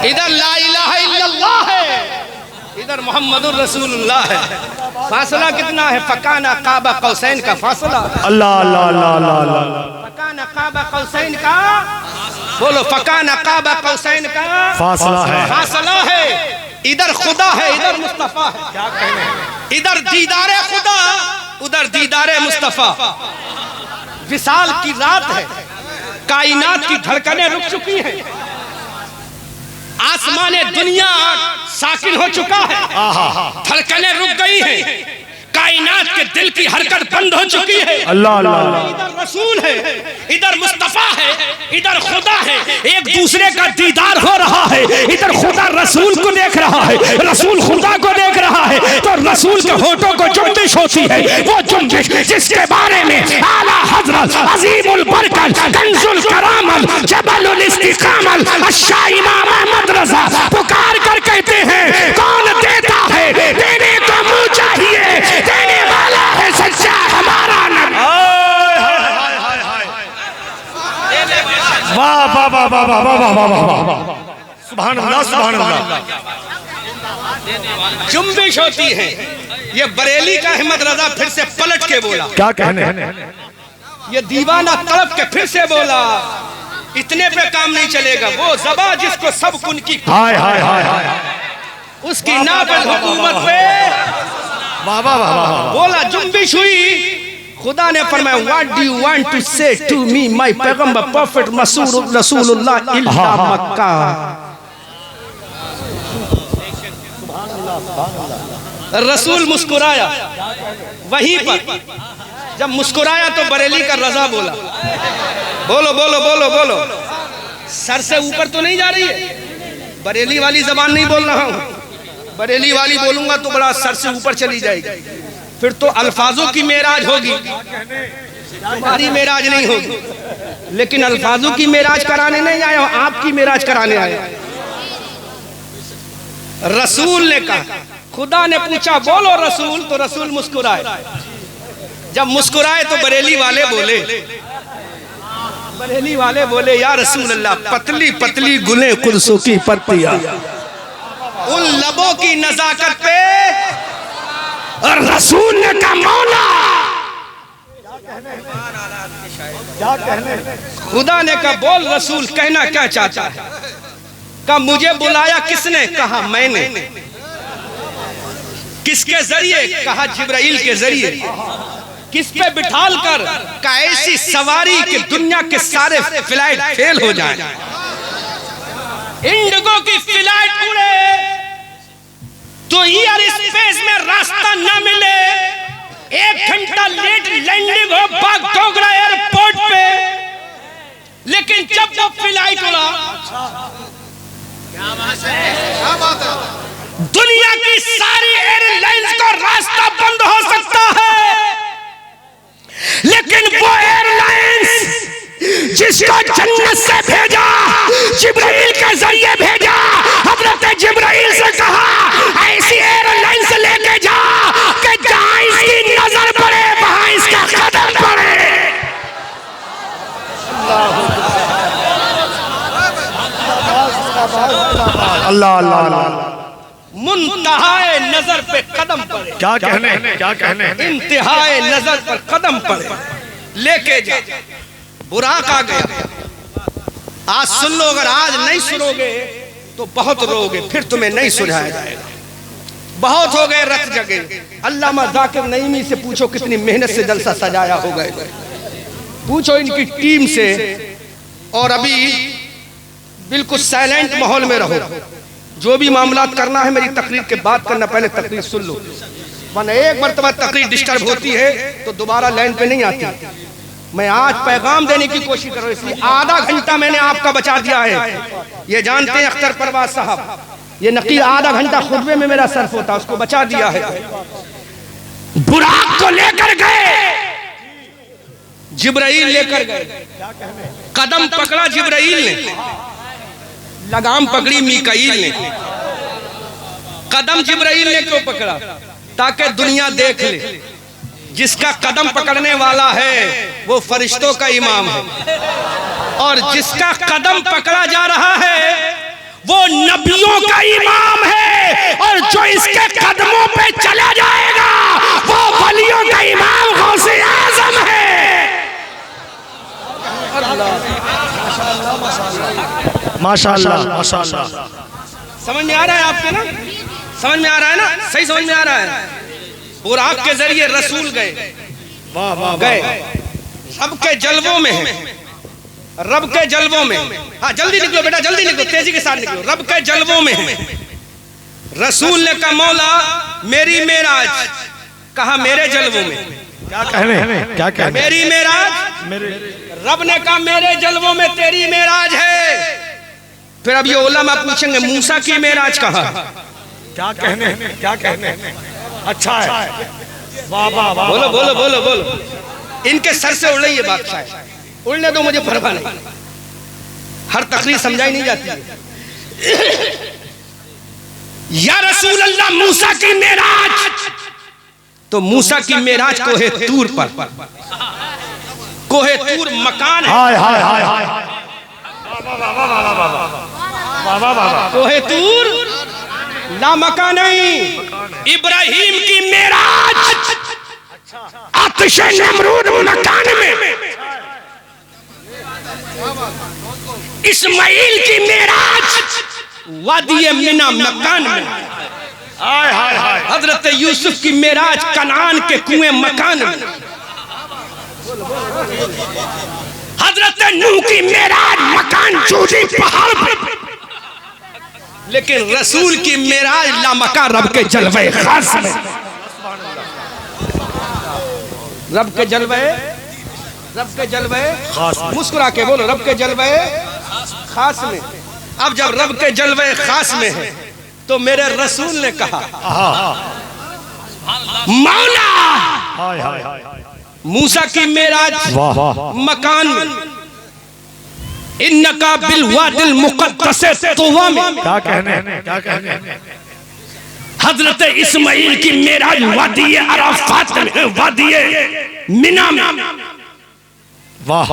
इधर ला इलाहा इल्लल्लाह है, इधर मोहम्मदुर रसूलुल्लाह है। फासला कितना है? फकाना काबा कौसैन का फासला। अल्लाह अल्लाह अल्लाह अल्लाह। फकाना काबा कौसैन का, बोलो फकाना काबा कौसैन का फासला है, फासला है। इधर खुदा है, इधर मुस्तफा है। क्या कहने? इधर दीदारे खुदा, उधर दीदारे मुस्तफा। विसाल की रात है, कायनात की धड़कनें रुक चुकी हैं, आसमाने दुनिया साकिन हो चुका है, धड़कनें रुक गई हैं, कायनात के दिल की हरकत बंद हो चुकी है। अल्लाह अल्लाह। इधर रसूल है, इधर मुस्तफा है, इधर खुदा है, एक दूसरे का दीदार हो रहा है। इधर खुदा रसूल को देख रहा है, रसूल खुदा को देख रहा है, तो रसूल के होठों को जुम्बिश होती है, वो जुम्बिश जिसके बारे में आला हजरत अजीमुल बरकत कंजुल करामल जबलुल इस्तिकामल अश्शा इमाम अहमद रज़ा पुकार कर कहते हैं, कौन देता है? देने को मुँह चाहिए, देने वाला है सच्चा हमारा नबी। वाह वाह वाह वाह वाह वाह वाह वाह वाह, सुभान अल्लाह सुभान अल्लाह। जुम्बिश होती है। ये बरेली का अहमद रजा फिर से पलट के बोला, क्या कहने? ये दीवाना तड़प के फिर से बोला, इतने पे काम नहीं चलेगा। वो ज़बा जिसको सब कुन की, हाय हाय हाय हाय, उसकी नाफिज़ हुकूमत पे वाह वाह वाह वाह। बोला, जुम्बिश हुई। खुदा ने फरमाया, what do you want to say to me my पैगंबर प्रॉफिट रसूलुल्लाह इल्ला मक्का। रसूल मुस्कुराया वहीं पर, जब मुस्कुराया तो बरेली का रजा बोला, बोलो बोलो बोलो बोलो, सर से ऊपर तो नहीं जा रही है। बरेली वाली जबान नहीं बोल रहा हूं, बरेली वाली बोलूंगा तो बड़ा सर से ऊपर चली जाएगी, फिर तो अल्फाजों की मेराज होगी, तुम्हारी मेराज नहीं होगी। लेकिन अल्फाजों की मेराज कराने नहीं आया, आपकी मेराज कराने आया। रसूल ने कहा, खुदा ने पूछा बोलो रसूल, तो रसूल मुस्कुराए। जब मुस्कुराए तो बरेली वाले बोले या रसूल अल्लाह, पतली पतली गुले कुल्सों की पत्तियां, उन लबों की नजाकत पे। और रसूल ने कहा, मौला, क्या कहने? खुदा ने कहा, बोल रसूल, कहना क्या चाहता है? कहा, मुझे बुलाया किसने? कहा, मैंने। किसके जरिए? कहा, जिब्राइल के जरिए। किस पे बिठाल कर? का ऐसी सवारी कि दुनिया के सारे फ्लाइट फेल हो जाएं, इंडिगो की फ्लाइट उड़े तो एयर स्पेस में रास्ता ना मिले, 1 घंटा लेट लैंडिंग हो बागडोगरा एयरपोर्ट पे। लेकिन जब वो फ्लाइट उड़ा, दुनिया की सारी एयरलाइंस का रास्ता बंद हो सकता है, लेकिन वो एयरलाइंस जिसको जन्नत से भेजा, जिब्राइल के जरिए भेजा, हजरत जिब्राइल से कहा, ऐसी एयरलाइन से लेके जा कि जहां इसकी नजर पड़े वहां इसका कदम पड़े। अल्लाह अल्लाह अल्लाह। मुंतहाए नजर पे कदम पड़े, क्या कहने? क्या कहने? इंतहाए नजर पर कदम पड़े, लेके जा। बुराक आ गया। आज सुन लो, अगर आज नहीं सुनोगे तो बहुत रोगे, फिर तुम्हें नहीं सुझाया जाएगा। बहुत हो गए रत जगे। अल्लामा जाकिर नईमी से पूछो कितनी मेहनत से जलसा सजाया हो गए, पूछो इनकी टीम से। और अभी बिल्कुल साइलेंट माहौल में रहो, जो भी मामलात करना है मेरी तकरीर के बाद करना, पहले तकरीर सुन लो, वरना एक मरतबा तकरीर डिस्टर्ब होती है तो दोबारा लाइन पे नहीं आती। मैं आज पैगाम देने की कोशिश कर रहा हूँ, इसलिए आधा घंटा मैंने आपका बचा दिया है। ये जानते हैं अख्तर परवाज साहब, ये नकील आधा घंटा खुतबे में मेरा सर्फ होता, उसको बचा दिया है। बुराक को लेकर गए, जिब्राइल लेकर गए, कदम पकड़ा जिब्राइल ने, लगाम पकड़ी मीकाईल ने। कदम जिब्राइल ने क्यों पकड़ा? ताकि दुनिया देख ले जिसका कदम पकड़ने वाला है वो फरिश्तों का इमाम है, और जिसका कदम पकड़ा जा रहा है वो नबियों का इमाम है, और जो इसके कदमों पे चला जाएगा वो वलियों का इमाम गौसे आज़म है। माशाअल्लाह माशाअल्लाह। समझ में आ रहा है आपके ना? समझ में आ रहा है ना? सही समझ में आ रहा है। और आपके जरिए रसूल गए, वाह वाह गए रब के जलवों में है, रब के जलवों में। हाँ जल्दी निकलो बेटा, जल्दी निकलो, तेजी के साथ निकलो। रब के जलवों में है। रसूल ने कहा मौला मेरी मेराज, कहा मेरे जलवों में। क्या कहने, क्या कहने? मेरी मेराज, रब ने कहा मेरे जलवों में तेरी मेराज है। फिर अब ये उलमा पूछेंगे मूसा की मेराज कहाँ? क्या कहने, क्या कहने? अच्छा है, वाह वाह वाह। बोलो बोलो बोलो बोलो। इनके सर से उड़ रही है बात, शायद उड़ने दो, मुझे परवाह नहीं। हर तकरीर समझाई नहीं जाती है। या रसूल अल्लाह मूसा की मेराज, तो मूसा की मेराज कोहे तूर पर, कोहे तूर मकान है। हाय हाय हाय हाय, कोहे तूर ला मकान नहीं। इब्राहिम की मेराज आतिशे नमरूद मकान में, इस्माइल की मेराज वादी मिना मकान में, हाय हाय हाय। हजरत यूसुफ की मेराज कनान के कुएं मकान में, हजरत नूह की मेराज मकान चूड़ी पहाड़ पे, लेकिन रसूल की मेराज लामका रब के जलवे खास में। रब के जलवे, रब के जलवे खास, मुस्कुरा के बोलो रब के जलवे खास में। अब जब रब के जलवे खास में है तो मेरे रसूल ने कहा मौला हाय हाय हाय। मूसा की मेराज मकान में, इन्नका बिल वादिल मुक़द्दस तुवा में। क्या कहने, क्या कहने? हजरत इस्माइल की मेराज वादी अराफात में, वादी मिना में। वाह।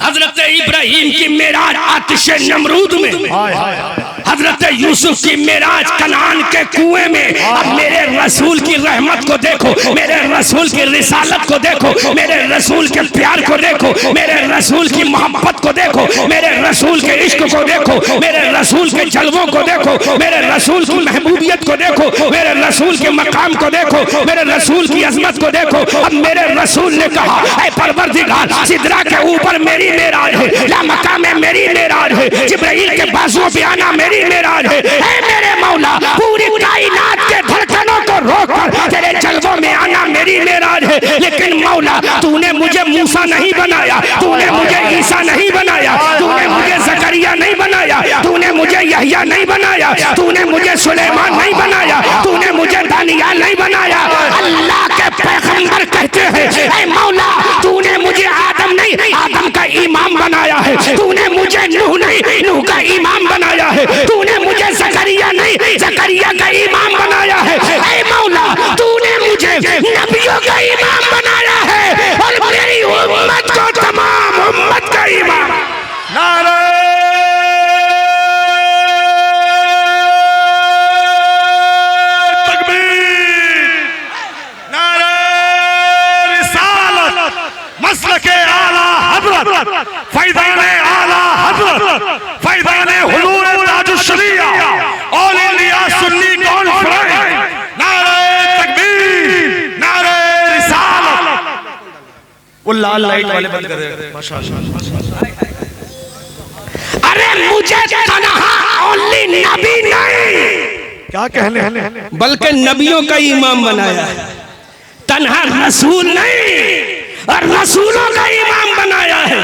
हजरत इब्राहिम की मेराज आतिशे नमरूद में। हाय हाय हाय। हजरत यूसुफ की मेराज कनान के कुएं में। अब मेरे रसूल की रहमत को देखो, मेरे रसूल की रिसालत को देखो, मेरे रसूल के प्यार को देखो, मेरे रसूल की मोहब्बत को देखो, मेरे रसूल के इश्क को देखो, मेरे रसूल के जलवों को देखो, मेरे रसूल की महबूबियत को देखो, मेरे रसूल के मकाम को देखो, मेरे रसूल की अजमत को देखो। अब मेरे रसूल ने कहा ऐ परवरदिगार, सिदरा के ऊपर मेरी मेराज है, लामका में मेरी मेराज है, जिब्राइल के बाजुओं पे आना मेरी मेराज है। ऐ मेरे मौला, पूरी कायनात के धड़कनों को रोककर तेरे जलवों में आना मेरी मेराज है। लेकिन मौला तूने मुझे मूसा नहीं बनाया, तूने मुझे ईसा नहीं बनाया, तूने मुझे जकरिया नहीं बनाया, तूने मुझे यहया नहीं बनाया, तूने मुझे सुलेमान नहीं बनाया, तूने मुझे दानियाल नहीं बनाया। अल्लाह के पैगंबर कहते हैं ऐ मौला तूने मुझे आदम नहीं, आदम का इमाम बनाया है, तूने मुझे नूह नहीं, नूह का इमाम बनाया है, तूने मुझे जकरिया नहीं, जकरिया का इमाम बनाया है। ऐ मौला तूने मुझे नबियों का इमाम बनाया है, और मेरी उम्मत को तमाम उम्मत का इमाम। नारे तकबीर, नारे रिसालत, मसलके आला हजरत, फैज़ाने आला हजरत, फैज़ाने हुजूर Tajush शरीया, all India Sunni conference. नारे तकबीर, नारे रिसालत। वो लाल लाइट वाले बंद कर दे। माशाअल्लाह। अरे मुझे तन्हा ओनली नबी नहीं, क्या कहने, बल्कि नबियों का इमाम बनाया है। तन्हा रसूल नहीं और रसूलों का इमाम बनाया है,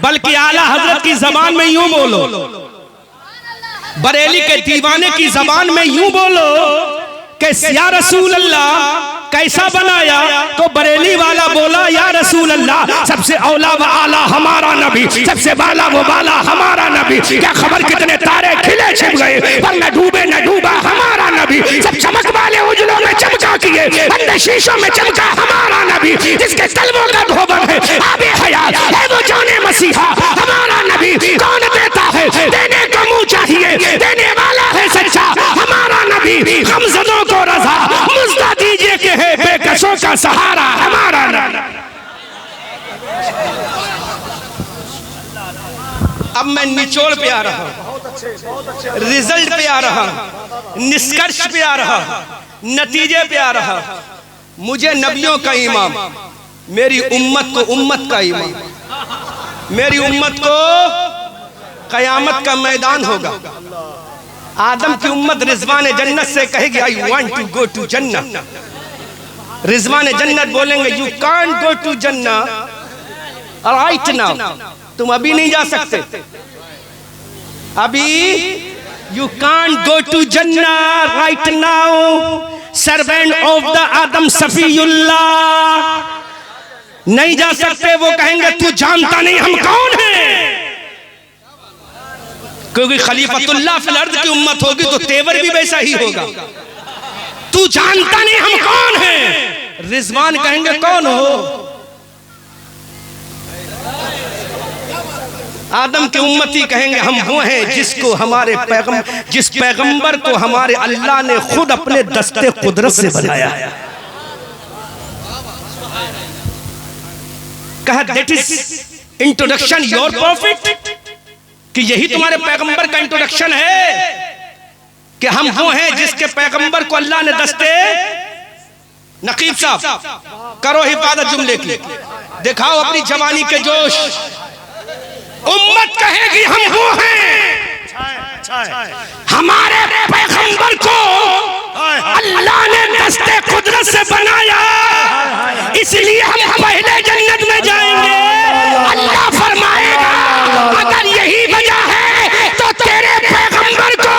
बल्कि आला हजरत की जबान में यूं बोलो, बरेली के दीवाने की जबान में यूं बोलो कि या रसूल अल्लाह कैसा बनाया, तो बरेली वाला बोला या रसूल अल्लाह सबसे औला व आला हमारा नबी, सबसे बाला वो बाला हमारा नबी। क्या खबर कितने तारे खिले छिप गए, पर न डूबे न डूबा हमारा नबी। सब चमक वाले उजलों में चमका किए, अंदर शीशों में चमका हमारा नबी। जिसके कल्बों का धोबन है आबे हयात है वो जाने मसीहा हमारा नबी। कौन देता है, देने को मुंह चाहिए, देने वाला है सच्चा हमारा नबी। गमज़दों को रज़ा मुज़्दा दीजिए कि है बेकसों का सहारा हमारा नबी। अब मैं निचोड़ पे आ रहा हूं, रिजल्ट पे आ रहा हूं, निष्कर्ष पे आ रहा हूं, नतीजे पे आ रहा हूं। मुझे नबियों का इमाम, मेरी उम्मत को उम्मत का इमाम, मेरी उम्मत को कयामत का मैदान होगा। आदम की उम्मत रिजवान जन्नत से कहेगी I want to go to Jannat. Rizwan जन्नत बोलेंगे you can't go to Jannat right now, तुम अभी नहीं जा सकते, अभी you can't go to Jannat right now. Servant of the Adam Safiullah नहीं जा सकते। वो कहेंगे तू जानता नहीं हम कौन हैं, क्योंकि खलीफतुल्लाह फिल अर्द की उम्मत होगी तो तेवर भी वैसा ही होगा। तू जानता नहीं हम कौन हैं। रिजवान कहेंगे कौन हो, आदम के उम्मती कहेंगे हम वो हैं जिसको हमारे जिस पैगंबर को हमारे अल्लाह ने खुद अपने दस्ते कुदरत से बनाया है। कहा that is introduction your profit, कि यही तुम्हारे पैगंबर का इंट्रोडक्शन है कि हम वो हैं जिसके पैगंबर को अल्लाह ने दस्ते। नकीब साहब करो हिफाजत जुमले की, दिखाओ अपनी जवानी के जोश। उम्मत कहेगी हम वो हैं, हमारे पैगंबर को अल्लाह ने दस्ते कुदरत से बनाया, इसलिए हम पहले जन्नत में जाएंगे। अल्लाह फरमाएगा अगर यही वजह है तो तेरे पैगंबर को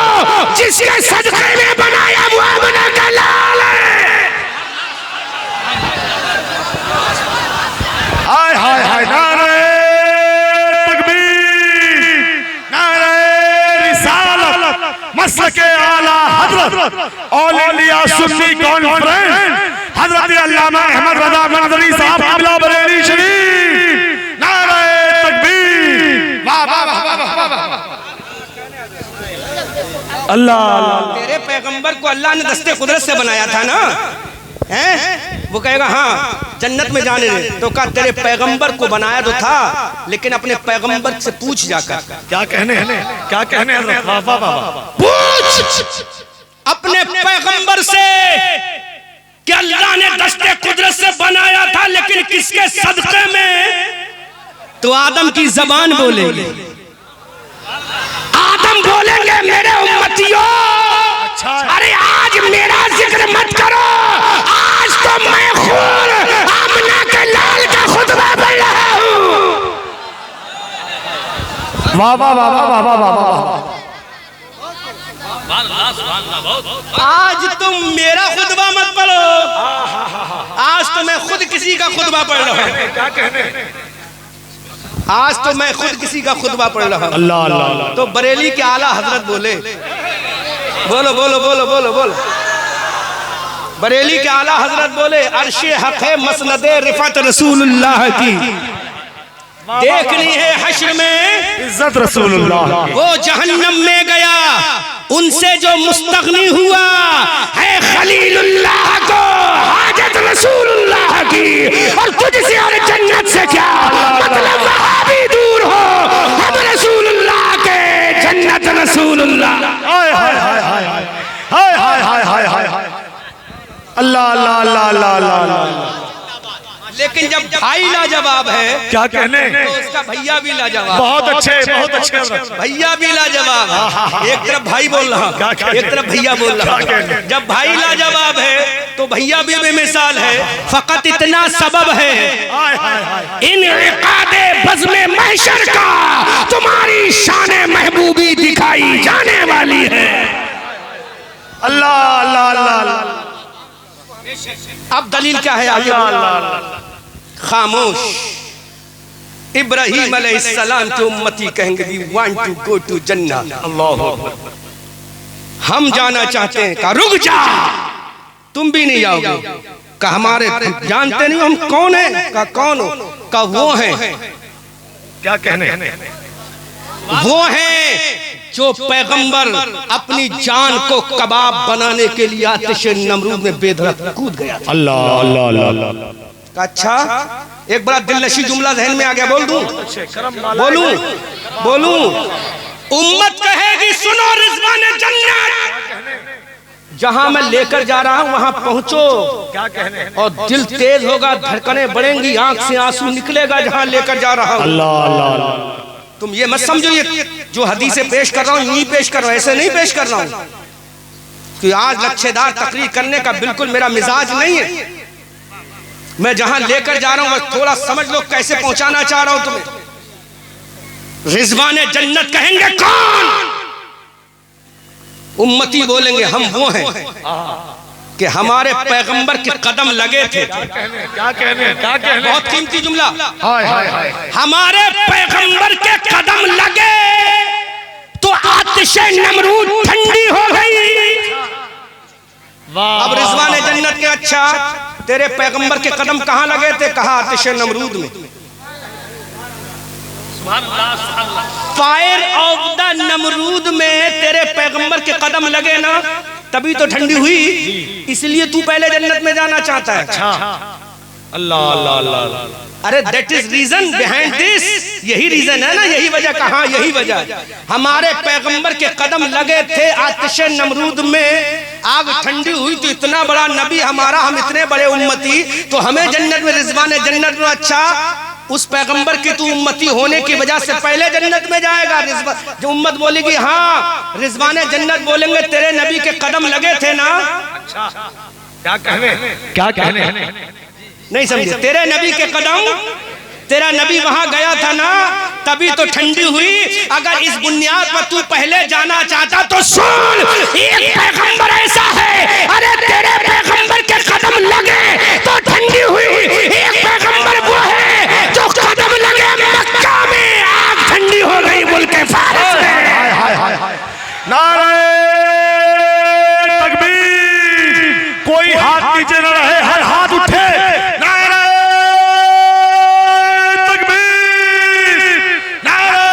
जिसके सदक़े में बनाया वो बना का लाल है। हाय हाय हाय, नारे तकबीर, नारे रिसालत, मसलके आला हजरत ऑल इंडिया सुन्नी कॉन्फ्रेंस हजरत अल्लामा अहमद रज़ा मंजरी साहब क़िबला बरेली शरीफ। नारे तकबीर, वाह वाह वाह वाह वाह। अल्लाह, तेरे पैगंबर को अल्लाह ने दस्ते कुदरत से बनाया था ना, हैं? वो कहेगा हाँ जन्नत में जाने दे, तो कहा तेरे पैगंबर को बनाया तो था, लेकिन अपने पैगंबर से पूछ जाकर। क्या कहने, क्या कहने, वाह वाह वाह, पूछ अपने पैगंबर से कि अल्लाह ने दस्ते कुदरत से बनाया था, लेकिन किसके सदक़े में। तो आदम की जबान बोलेगी, आदम बोलेंगे मेरे उम्मतियों, अरे आज मेरा जिक्र मत करो, आज तो मैं खुद आमना के लाल का खुतबा पढ़ रहा हूँ। वाह वाह वाह वाह वाह वाह वाह। आज तुम मेरा खुतबा मत पढ़ो, आज तो मैं खुद किसी का खुतबा पढ़ रहा हूँ। क्या कहने, आज तो मैं खुद किसी का खुतबा पढ़ रहा हूँ। अल्लाह अल्लाह। तो बरेली के आला हजरत बोले, बोलो बोलो बोलो बोलो बोलो, बरेली के आला हजरत बोले अर्शे हक है मसनदे रिफत रसूलुल्लाह की, देखनी है हश्र में इज्जत रसूलुल्लाह। वो जहन्नम में गया उनसे जो मुस्तगनी हुआ है खलीलुल्लाह को हाजत रसूलुल्लाह की, और तुझसे और जन्नत से क्या मतलब, वहां भी दूर हो हम रसूलुल्लाह के, जन्नत रसूलुल्लाह। हाय हाय हाय हाय हाय हाय हाय हाय हाय हाय, अल्लाह अल्लाह अल्लाह अल्लाह अल्लाह। लेकिन लेकिन जब भाई लाजवाब है क्या कहने, तो उसका भैया भी लाजवाब। बहुत अच्छे भैया भी लाजवाब। एक तरफ भाई बोल रहा, एक तरफ भैया बोल रहा। जब भाई लाजवाब है तो भैया भी बेमिसाल है। फकत इतना सबब है इन इक़ादे बज़्म महशर का तुम्हारी शान महबूबी दिखाई जाने वाली है। अल्लाह अल्लाह अल्लाह। अब दलील क्या है आगे? खामोश। इब्राहीम अलैहिस्सलाम की उम्मती कहेंगे we want to go to जन्नत। अल्लाह, हम जाना चाहते हैं। कहा रुक जा, तुम भी नहीं जाओगे। कहा हमारे जानते नहीं हम कौन है? कहा कौन हो? कहा वो हैं। क्या कहने, वो हैं जो पैगंबर अपनी जान को कबाब बनाने के लिए आतिश नमरूद में बेधड़क कूद गया। अल्लाह अल्लाह अल्लाह। अच्छा, एक बड़ा दिलनशी जुमला ज़हन में आ गया, बोल दूं? बोलूं? उम्मत कहेगी सुनो रिज़वान जन्नत, जहां मैं लेकर जा रहा हूं वहां पहुंचो। क्या कहने, और दिल तेज होगा, धड़कनें बढ़ेंगी, आंख से आंसू निकलेगा जहां लेकर जा रहा हूं। अल्लाह अल्लाह। तुम ये मत समझो ये जो हदीसें पेश कर रहा हूँ यही पेश कर रहा हूँ, ऐसे नहीं पेश कर रहा हूँ कि आज लच्छेदार तकरीर करने का बिल्कुल मेरा मिजाज नहीं है। मैं जहां लेकर जा रहा हूं बस थोड़ा समझ लो कैसे पहुंचाना चाह रहा हूं तुम्हें। रिज़वान जन्नत कहेंगे कौन? उम्मती बोलेंगे हम वो हैं कि हमारे पैगंबर के कदम लगे थे। क्या कहने, बहुत कीमती जुमला। हाय हाय हाय। हमारे पैगंबर के कदम लगे तो आतिश नमरूद ठंडी हो गई। अब रिज़वान जन्नत के अच्छा तेरे पैगंबर के कदम कहां लगे थे? कहा आतिश नमरूद में। फायर ऑफ द नमरूद में तेरे पैगंबर के कदम लगे ना, तभी तो ठंडी हुई। इसलिए तू पहले जन्नत में जाना चाहता है। अल्लाह अल्लाह अल्लाह। अरे that is reason behind this, यही रीजन है ना, यही वजह। कहा यही वजह, हमारे पैगंबर के कदम लगे थे आतिश नमरूद में, आग ठंडी हुई तो इतना बड़ा नबी हमारा, हम इतने बड़े उम्मती, तो हमें जन्नत में, रिज़वान जन्नत में। अच्छा, उस पैगंबर की तू उम्मती होने की वजह से पहले जन्नत में जाएगा। जो उम्मत बोलेगी हाँ, रिज़वान जन्नत बोलेंगे तेरे नबी के कदम लगे थे ना। क्या कहने, क्या कहने, नहीं समझे? तेरे नबी के कदम, तेरा नबी वहां गया था ना, तभी तो ठंडी हुई। अगर इस बुनियाद पर तू पहले जाना चाहता तो सुन, एक पैगंबर ऐसा है, अरे तेरे पैगंबर के कदम लगे तो ठंडी हुई। एक पैगंबर वो है जो कदम लगे मक्का में, आग ठंडी हो गई मुल्क फारस में। नारे तकबीर। कोई हाथ नीचे न रहे, हर हाथ उठे। नारे तकबीर, नारे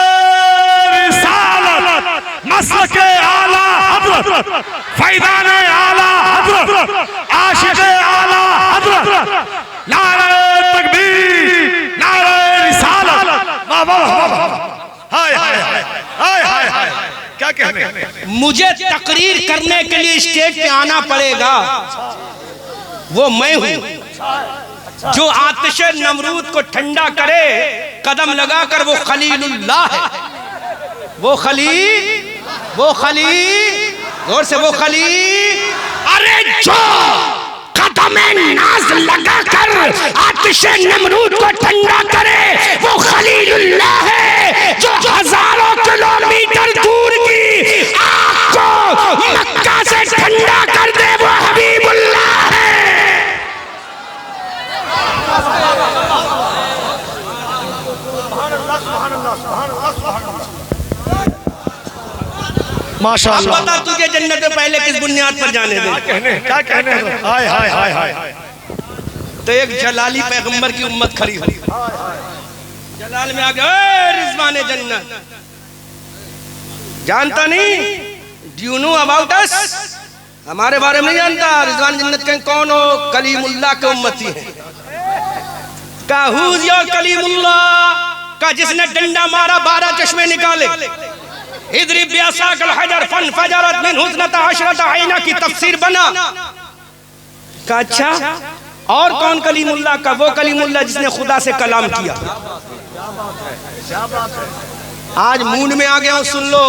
रिसालत, मसलके आला हज़रत, फैज़ाने आला हज़रत, आशिक़े आला हज़रत। नारे तकबीर, नारे रिसालत। वाह वाह वाह। हाय हाय हाय हाय हाय हाय। क्या कहने, मुझे तकरीर करने के लिए स्टेज पे आना पड़ेगा। वो मैं हूं जो आतिश नमरूद को ठंडा करे, कदम लगाकर। वो खलीलुल्लाह है, वो खलील, गौर से, वो खलील। अरे जो कदम नाज लगाकर आतिश नमरूद को ठंडा करे, वो खलीलुल्लाह है जो हजारों किलोमीटर दूर की आग को मक्का से ठंडा कर दे, वो हबीबुल्लाह है। माशाअल्लाह। बता तुझे जन्नत में पहले किस बुनियाद पर जाने दे? क्या कहने, हाय हाय हाय हाय। तो एक जलाली पैगंबर की उम्मत खड़ी हुई, जलाल में आ गया रिज़वान जन्नत। जानता नहीं? Do you know about us? हमारे बारे में नहीं जानता। रिज़वान जन्नत कहीं कौन हो? कलीमुल्लाह के उम्मती है। का हुज़ योर कलीमुल्लाह? का जिसने डंडा मारा 12 चश्मे निकाले। इधरी बियासाकल हजर फन फजरत मिन हुस्नता अशरता आईना की तफसीर बना। का अच्छा और कौन कलीमुल्लाह का? वो कलीमुल्लाह जिसने खुदा से कलाम किया। आज मूड में आ गया हूं, सुन लो।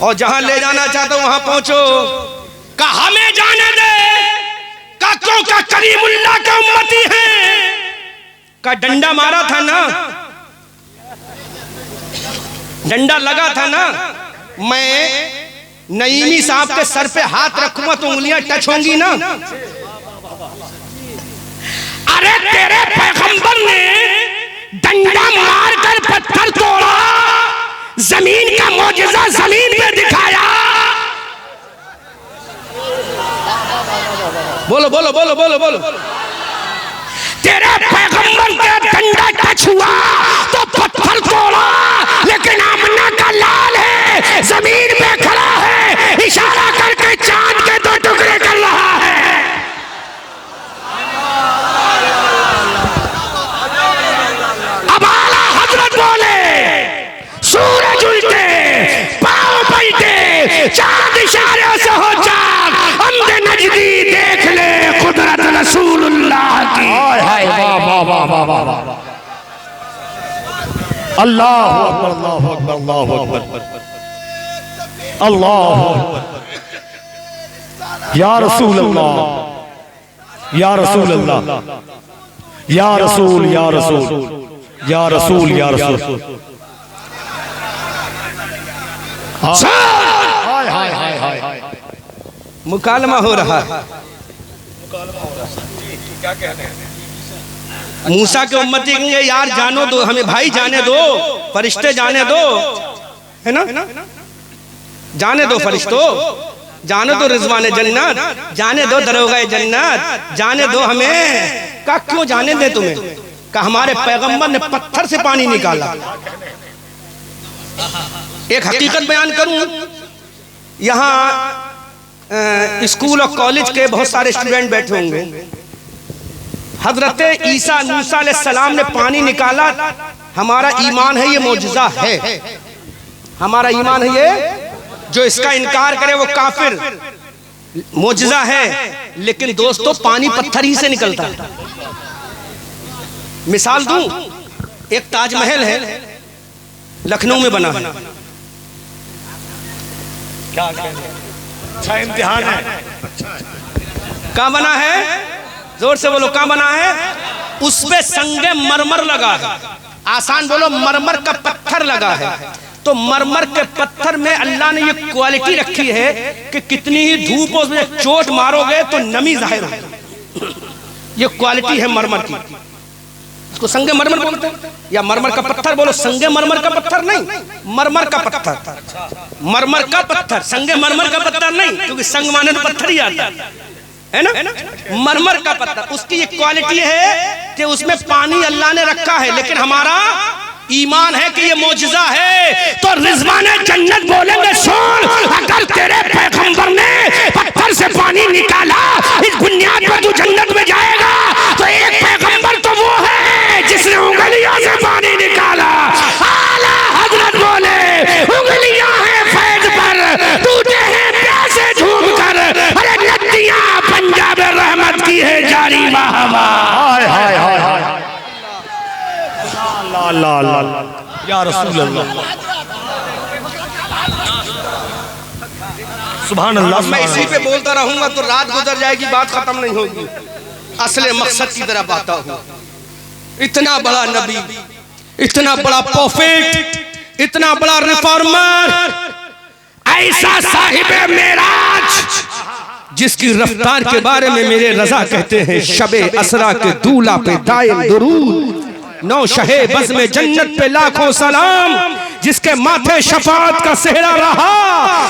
और जहां ले जाना चाहता हूं वहां पहुंचो। का हमें जाने दे का, क्यों का कलीमुल्लाह का उम्मती है। का डंडा मारा था ना, डंडा लगा था ना। मैं नईमी साहब के सर पे हाथ रखूंगा तो उंगलियां टच होंगी ना। अरे तेरे पैगंबर ने डंडा मारकर पत्थर तोड़ा, जमीन का मौजज़ा जमीन पे दिखाया। बोलो बोलो बोलो बोलो बोलो। तेरे पैगंबर का डंडा टच हुआ तो पत्थर तोड़ा, लेकिन आमना का लाल है, जमीन पे खड़ा है, इशारा करके चांद के 2 टुकड़े कर रहा है। अब आला हजरत बोले, सूरज उल्टे, पांव पलटे, चांद इशारे से हो चांद, अंधे नजदी देख ले कुदरत रसूलुल्लाह की। वाह वाह वाह वाह वाह। अल्लाहु अकबर अल्लाहु अकबर अल्लाहु अकबर अल्लाहु अकबर। या रसूल अल्लाह, या रसूल अल्लाह, या रसूल, या रसूल, या रसूल, या रसूल। हाय हाय हाय हाय हाय। मुकालमा हो रहा है। क्या कहते हैं? मूसा के उम्मती कहेंगे यार जानो दो हमें, भाई जाने दो, फरिश्ते जाने दो, है ना, जाने दो फरिश्तों, जाने दो रिजवाने जन्नत, जाने दो दरोगा जन्नत, जाने दो हमें। का क्यों जाने दे तुम्हें? का हमारे पैगंबर ने पत्थर से पानी निकाला। एक हकीकत बयान करूं, यहाँ स्कूल और कॉलेज के बहुत सारे स्टूडेंट बैठे होंगे। हजरत ईसा मूसा अलैहिस्सलाम ने पानी निकाला, हमारा ईमान है ये मौजज़ा है, हमारा ईमान है ये। जो इसका इनकार करे वो काफिर, मौजज़ा है। लेकिन दोस्तों पानी पत्थर ही से निकलता है। मिसाल दूं, एक ताजमहल है, लखनऊ में बना है। क्या अच्छा इम्तिहान है। कहाँ बना है? जोर से बोलो, कहाँ बना है? उस पे संगे मरमर लगा है। आसान बोलो, मरमर का पत्थर लगा है। तो मरमर के पत्थर में अल्लाह ने ये क्वालिटी रखी है कि कितनी ही धूप हो उसमें चोट मारोगे तो नमी जाहिर होगी। ये क्वालिटी है मरमर की, इसको संगे मरमर बोलते हैं। या मरमर का पत्थर बोलो, संगे मरमर का पत्थर नहीं, मरमर का पत्थर, मरमर का पत्थर, संगे मरमर का पत्थर नहीं, क्योंकि संग माने तो पत्थर ही आता है ना। मरमर का पत्थर, उसकी ये क्वालिटी है कि उसमें पानी अल्लाह ने रखा है। लेकिन हमारा ईमान है कि ये मौजज़ा है। तो रिजवाने जन्नत बोलेंगे, सुन, अगर तेरे पैगंबर ने पत्थर से पानी निकाला, इस बुनियाद पर तू जन्नत में जाएगा। तो एक पैगंबर तो वो है जिसने उंगलियों से पानी निकाला। आला हजरत बोले, उंगलियां हैं फैज पर, टूटे हैं प्यासे झूम कर। अरे नदियां पंजाब रहमत की है जारी। वाह वाह, हाय हाय हाय हाय। अल्लाह अल्लाह, या रसूल अल्लाह, सुभान अल्लाह। मैं इसी पे बोलता रहूंगा तो रात गुजर जाएगी, बात खत्म नहीं होगी। असले मकसद की तरफ आता हूँ। इतना बड़ा नबी, इतना बड़ा प्रोफेट, इतना बड़ा रिफॉर्मर, ऐसा साहिबे मेराज जिसकी रफ्तार के बारे में मेरे रजा कहते हैं, शबे असरा के दूल्हा पे दायम दुरूद, नौ शहे बज़ में जन्नत पे लाखों सलाम, जिसके माथे शफाअत का सेहरा रहा,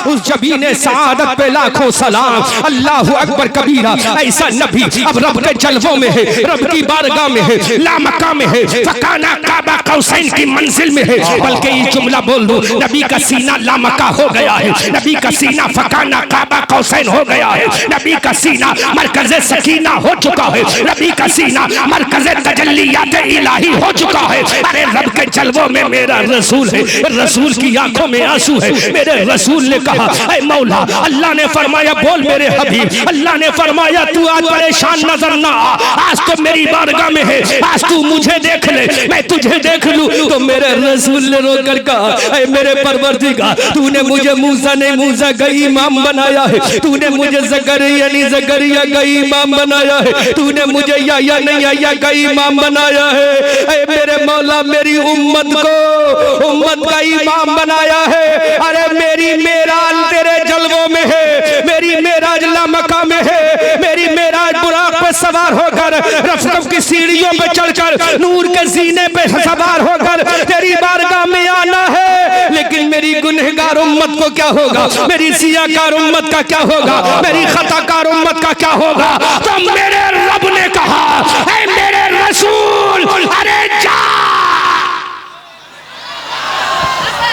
उस जबीने सआदत पे लाखों सलाम। अल्लाहु अकबर कबीरा। ऐसा नबी अब रब के जलवों में है, रब की बारगाह में है, लामका में है, फकाना काबा कौसैन की मंजिल में है। बल्कि ये जुमला बोल दो, नबी का सीना लामका हो गया है, नबी का सीना फकाना काबा कौसैन हो गया है, नबी का सीना मरकज़ सकीना हो चुका है, नबी का सीना मरकज़ तजल्लियात इलाही हो चुका है। अरे रब के जलवों में मेरा रसूल है, रसूल की आंखों में आंसू है। मेरे रसूल ने कहा, ऐ मौला, अल्लाह ने फरमाया बोल मेरे हबीब, अल्लाह ने फरमाया तू आज परेशान नजर ना आ, आज तो मेरी बारगाह में है, आज तू मुझे देख ले, मैं तुझे देख लूं। तो मेरे रसूल ने रोकर कहा, ऐ मेरे परवरदिगार, तूने मुझे मूसा नहीं मूसा का इमाम बनाया है, तूने मुझे जकरिया नहीं जकरिया का इमाम बनाया है, तूने मुझे याया नहीं याया का इमाम बनाया है। ऐ मेरे मौला, मेरी उम्मत को उम्मत का इमाम बनाया है। अरे मेरी मेराज तेरे जलवों में है, मेरी मेराज लामका में है, मेरी मेराज बुराक पे सवार होकर, रफ़ की सीढ़ियों पे चढ़कर, नूर के सीने पे सवार होकर तेरी बारगाह में आना है। लेकिन मेरी गुनहगार उम्मत को क्या होगा, मेरी सियाकार उम्मत का क्या होगा, मेरी खताकार उम्मत का क्या होगा? तो मेरे रब ने कहा, ऐ मेरे रसूल, अरे जा,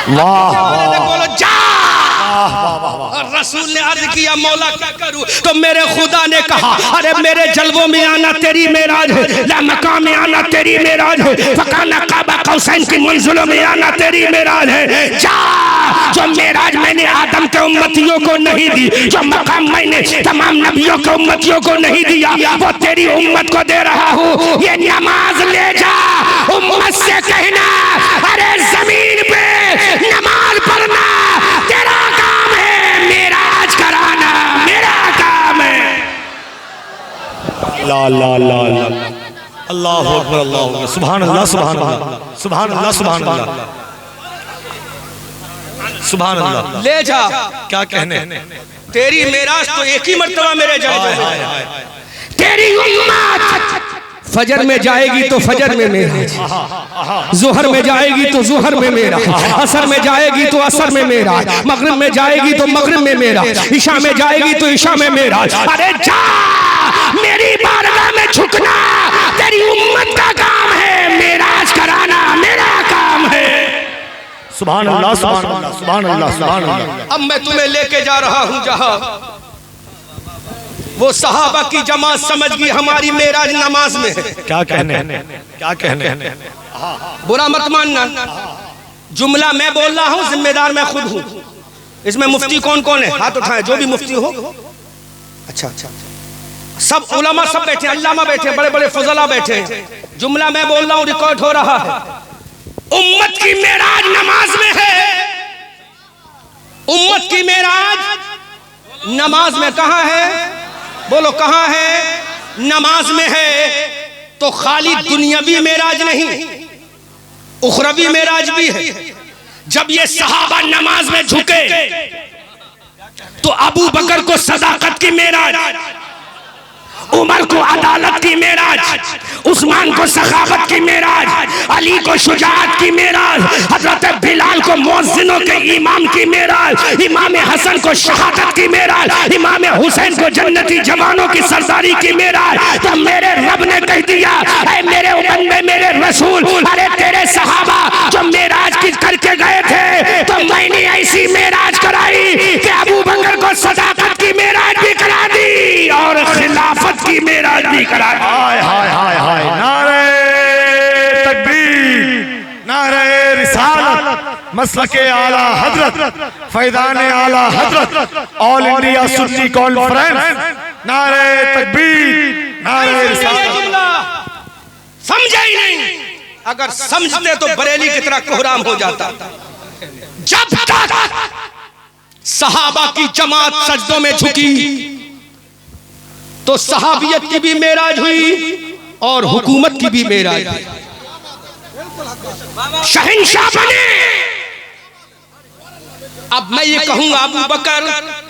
बोलो जा। और रसूल ने अर्ज किया, मौला क्या करूं? तो मेरे खुदा ने कहा, अरे मेरे जलवों में आना तेरी मेराज है, लामका में आना तेरी मेराज है, फकाना काबा कौसैन की मंजिलों में आना तेरी मेराज है। जा, जो मेराज मैंने आदम के उम्मतियों को नहीं दी, जो मकाम मैंने तमाम नबियों के उम्मतियों को नहीं दिया, वो तेरी उम्मत को दे रहा हूँ। ये नमाज ले जा, उम्मत से कहना, अरे जमीन पे नमाज पढ़ना तेरा काम है, मेराज कराना मेरा काम है। ला ला ला ला, अल्लाह अकबर, अल्लाह अकबर, सुभान अल्लाह, सुभान अल्लाह, सुभान अल्लाह, सुभान अल्लाह, सुभान अल्लाह। ले जा, क्या कहने, तेरी मेराज तो एक ही मर्तबा मेरे जाएगा। तेरी उम्मत फजर में जाएगी तो फजर में मेरा, जुहर में जाएगी तो जुहर में मेरा, असर में जाएगी तो असर में मेरा, मगरिब में जाएगी तो मगरिब में मेरा, ईशा में जाएगी तो ईशा में मेरा। अरे जा, मेरी बारगाह में झुकना तेरी उम्मत का काम है, मेराज कराना मेरा काम है। सुभान अल्लाह, सुभान अल्लाह, सुभान अल्लाह, सुभान अल्लाह। अब मैं तुम्हें लेके जा रहा हूं जहां वो सहाबा की जमात समझ गई हमारी मेराज नमाज में है। क्या कहने, क्या कहने, बुरा मत मानना, जुमला मैं बोल रहा हूं, जिम्मेदार मैं खुद हूं। इसमें मुफ्ती कौन कौन है? हाथ उठाएं जो भी मुफ्ती हो। अच्छा अच्छा, सब उलमा सब बैठे, अल्लामा बैठे, बड़े बड़े फजला बैठे। जुमला मैं बोल रहा हूं, रिकॉर्ड हो रहा है। उम्मत की मेराज नमाज में है, उम्मत की मेराज नमाज में। कहां है? बोलो कहां है? नमाज में है। तो खाली दुनियावी मेराज नहीं, उखरवी मेराज भी है। जब ये सहाबा नमाज में झुके तो अबू बकर को सदाकत की मेराज, उमर को अदालत की मेराज, उस्मान को सखावत की मेराज, अली को शुजाअत की मेराज, हजरत बिलाल को मुअज्जिनों के इमाम की मेराज, इमाम हसन को शहादत की मेराज, इमाम हुसैन को जन्नती जवानों की सरदारी की मेराज। तो मेरे रब ने कह दिया, ऐ मेरे बंदे मेरे रसूल, अरे तेरे सहाबा जो मेराज की करके गए थे, तो मैंने ऐसी मेराज कराई कि अबू बकर को सदाकत की मेराज भी करा दी और खिलाफत की मेराज भी करा दी। हाय हाय हाय हाय, नारे तकबीर, नारे रिसालत, मसलके आला हजरत, फैज़ाने आला हजरत, ऑल इंडिया सुन्नी कॉन्फ्रेंस, नारे तकबीर, नारे रिसालत। समझे ही नहीं, अगर समझते तो बरेली की तरह कोहराम हो जाता। जब तक सहाबा की जमात सजदों में झुकी तो सहाबियत की भी मेराज हुई और हुकूमत की भी मेराज हुई। शहंशाह बने। अब मैं ये कहूंगा, अबू बकर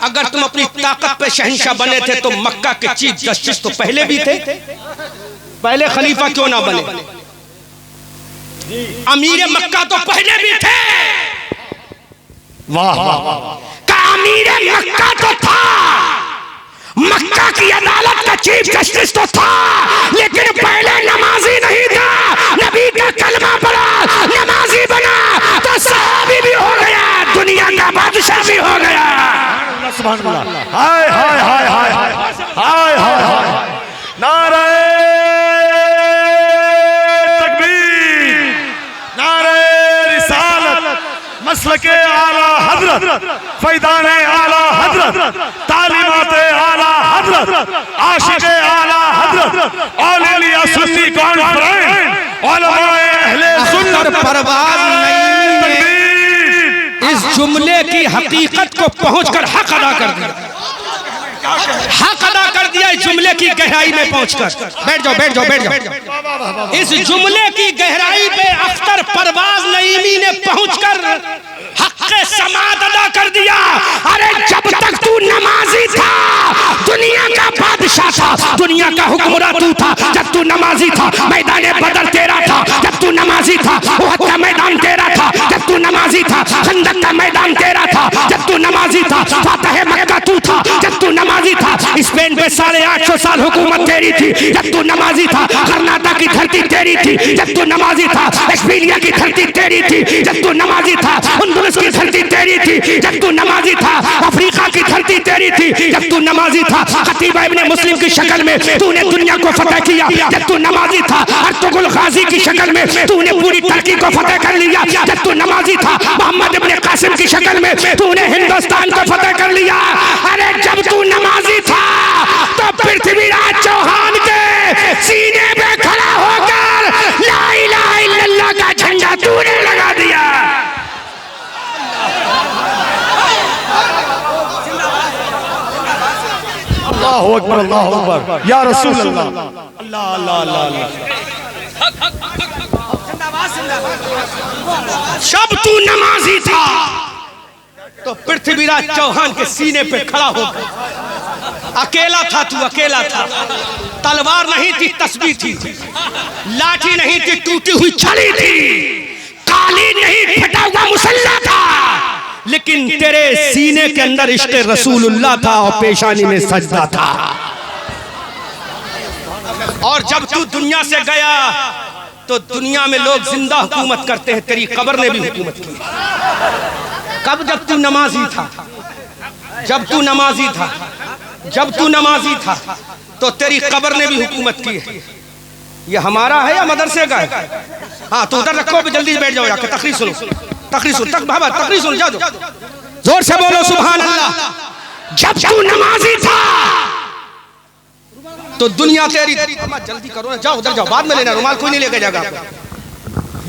अगर तुम अपनी ताकत पे शहंशाह बने थे तो मक्का के चीफ जस्टिस तो पहले भी थे, पहले खलीफा क्यों ना बने? अमीर मक्का तो पहले भी थे। वाह वाह, का अमीर मक्का तो था, मक्का की अदालत का चीफ जस्टिस तो था, लेकिन पहले नमाजी नहीं था। नबी का कलमा पढ़ा, नमाजी बना तो सहाबी भी हो गया, दुनिया का बादशाह भी हो गया। सुभान अल्लाह, हाय हाय हाय हाय हाय हाय हाय, नारे तकबीर, नारे रिसालत, हजरत फैदान आला हजरत तालीमात आला हजरत आशिक आला हजरत औलिया सुन्नी कॉन्फ्रेंस उलमाए अहले सुन्नत परवाज़ नईमी ने इस जुमले की हकीकत को पहुंचकर हक अदा कर दिया, हक अदा कर दिया इस जुमले की गहराई में पहुंचकर। बैठ जाओ बैठ जाओ बैठ जाओ। इस जुमले की गहराई पे अख्तर परवाज़ नईमी ने पहुंचकर हक के समात अदा कर दिया। अरे जब तक तू नमाजी था दुनिया का बादशाह था, दुनिया का हुक्मरान तू था जब तू नमाजी था। मैदान बदर तेरा था जब तू नमाजी था, उहद का मैदान तेरा था जब तू नमाजी था, खंदक का मैदान तेरा था जब तू नमाजी था, फातह मक्का तू था जब तू नमाजी था। स्पेन पे 850 साल हुकूमत तेरी थी जब तू नमाजी था। कर्नाटक की धरती तेरी थी जब तू नमाजी था। एक्सपीलिया की धरती तेरी थी जब तू नमाजी था। अंदलुस की धरती तेरी थी जब तू नमाजी था। अफ्रीका की धरती तेरी थी जब तू नमाजी था। खतीब इब्न मुस्लिम की शक्ल में तूने दुनिया को फतह किया जब तू नमाजी था। अर्तुगरुल गाजी की शक्ल में तूने पूरी टर्की को फतह कर लिया जब तू नमाजी था। मोहम्मद इब्न कासिम की शक्ल में तूने हिंदुस्तान को फतह कर लिया। अरे जब तू नमाजी था तो पृथ्वीराज चौहान के सीने पे खड़ा होकर ला इलाहा इल्लल्लाह का झंडा तूने लगा दिया। अल्लाहु अकबर अल्लाहु अकबर या रसूल अल्लाह अल्लाह अल्लाह अल्लाह। जब तू नमाजी था तो पृथ्वीराज चौहान के सीने पे खड़ा होकर अकेला था, तू अकेला था। तलवार नहीं थी तस्बीह थी, लाठी नहीं थी टूटी हुई छड़ी थी, कालीन नहीं फटा हुआ मुसल्ला था, लेकिन तेरे सीने के अंदर इश्क़ रसूलुल्लाह था और पेशानी में सजदा था। और जब तू दुनिया से गया तो दुनिया में लोग जिंदा हुकूमत करते हैं, तेरी कब्र ने भी हुकूमत की। कब? जब तू नमाजी था, जब तू नमाजी था, जब तू नमाजी था तो तेरी कब्र ने भी हुकूमत की है। ये हमारा है या मदरसे का है? हाँ तो उधर रखो, जल्दी बैठ जाओ, जाकर तकरीर सुनो, तकरीर सुन तक बाबा तकरीर सुन जाओ, जोर से बोलो सुभान अल्लाह। जब तू नमाजी था तो दुनिया तेरी, जल्दी करो ना, जाओ उधर जाओ, बाद में लेना, रुमाल कोई नहीं लेके जाएगा।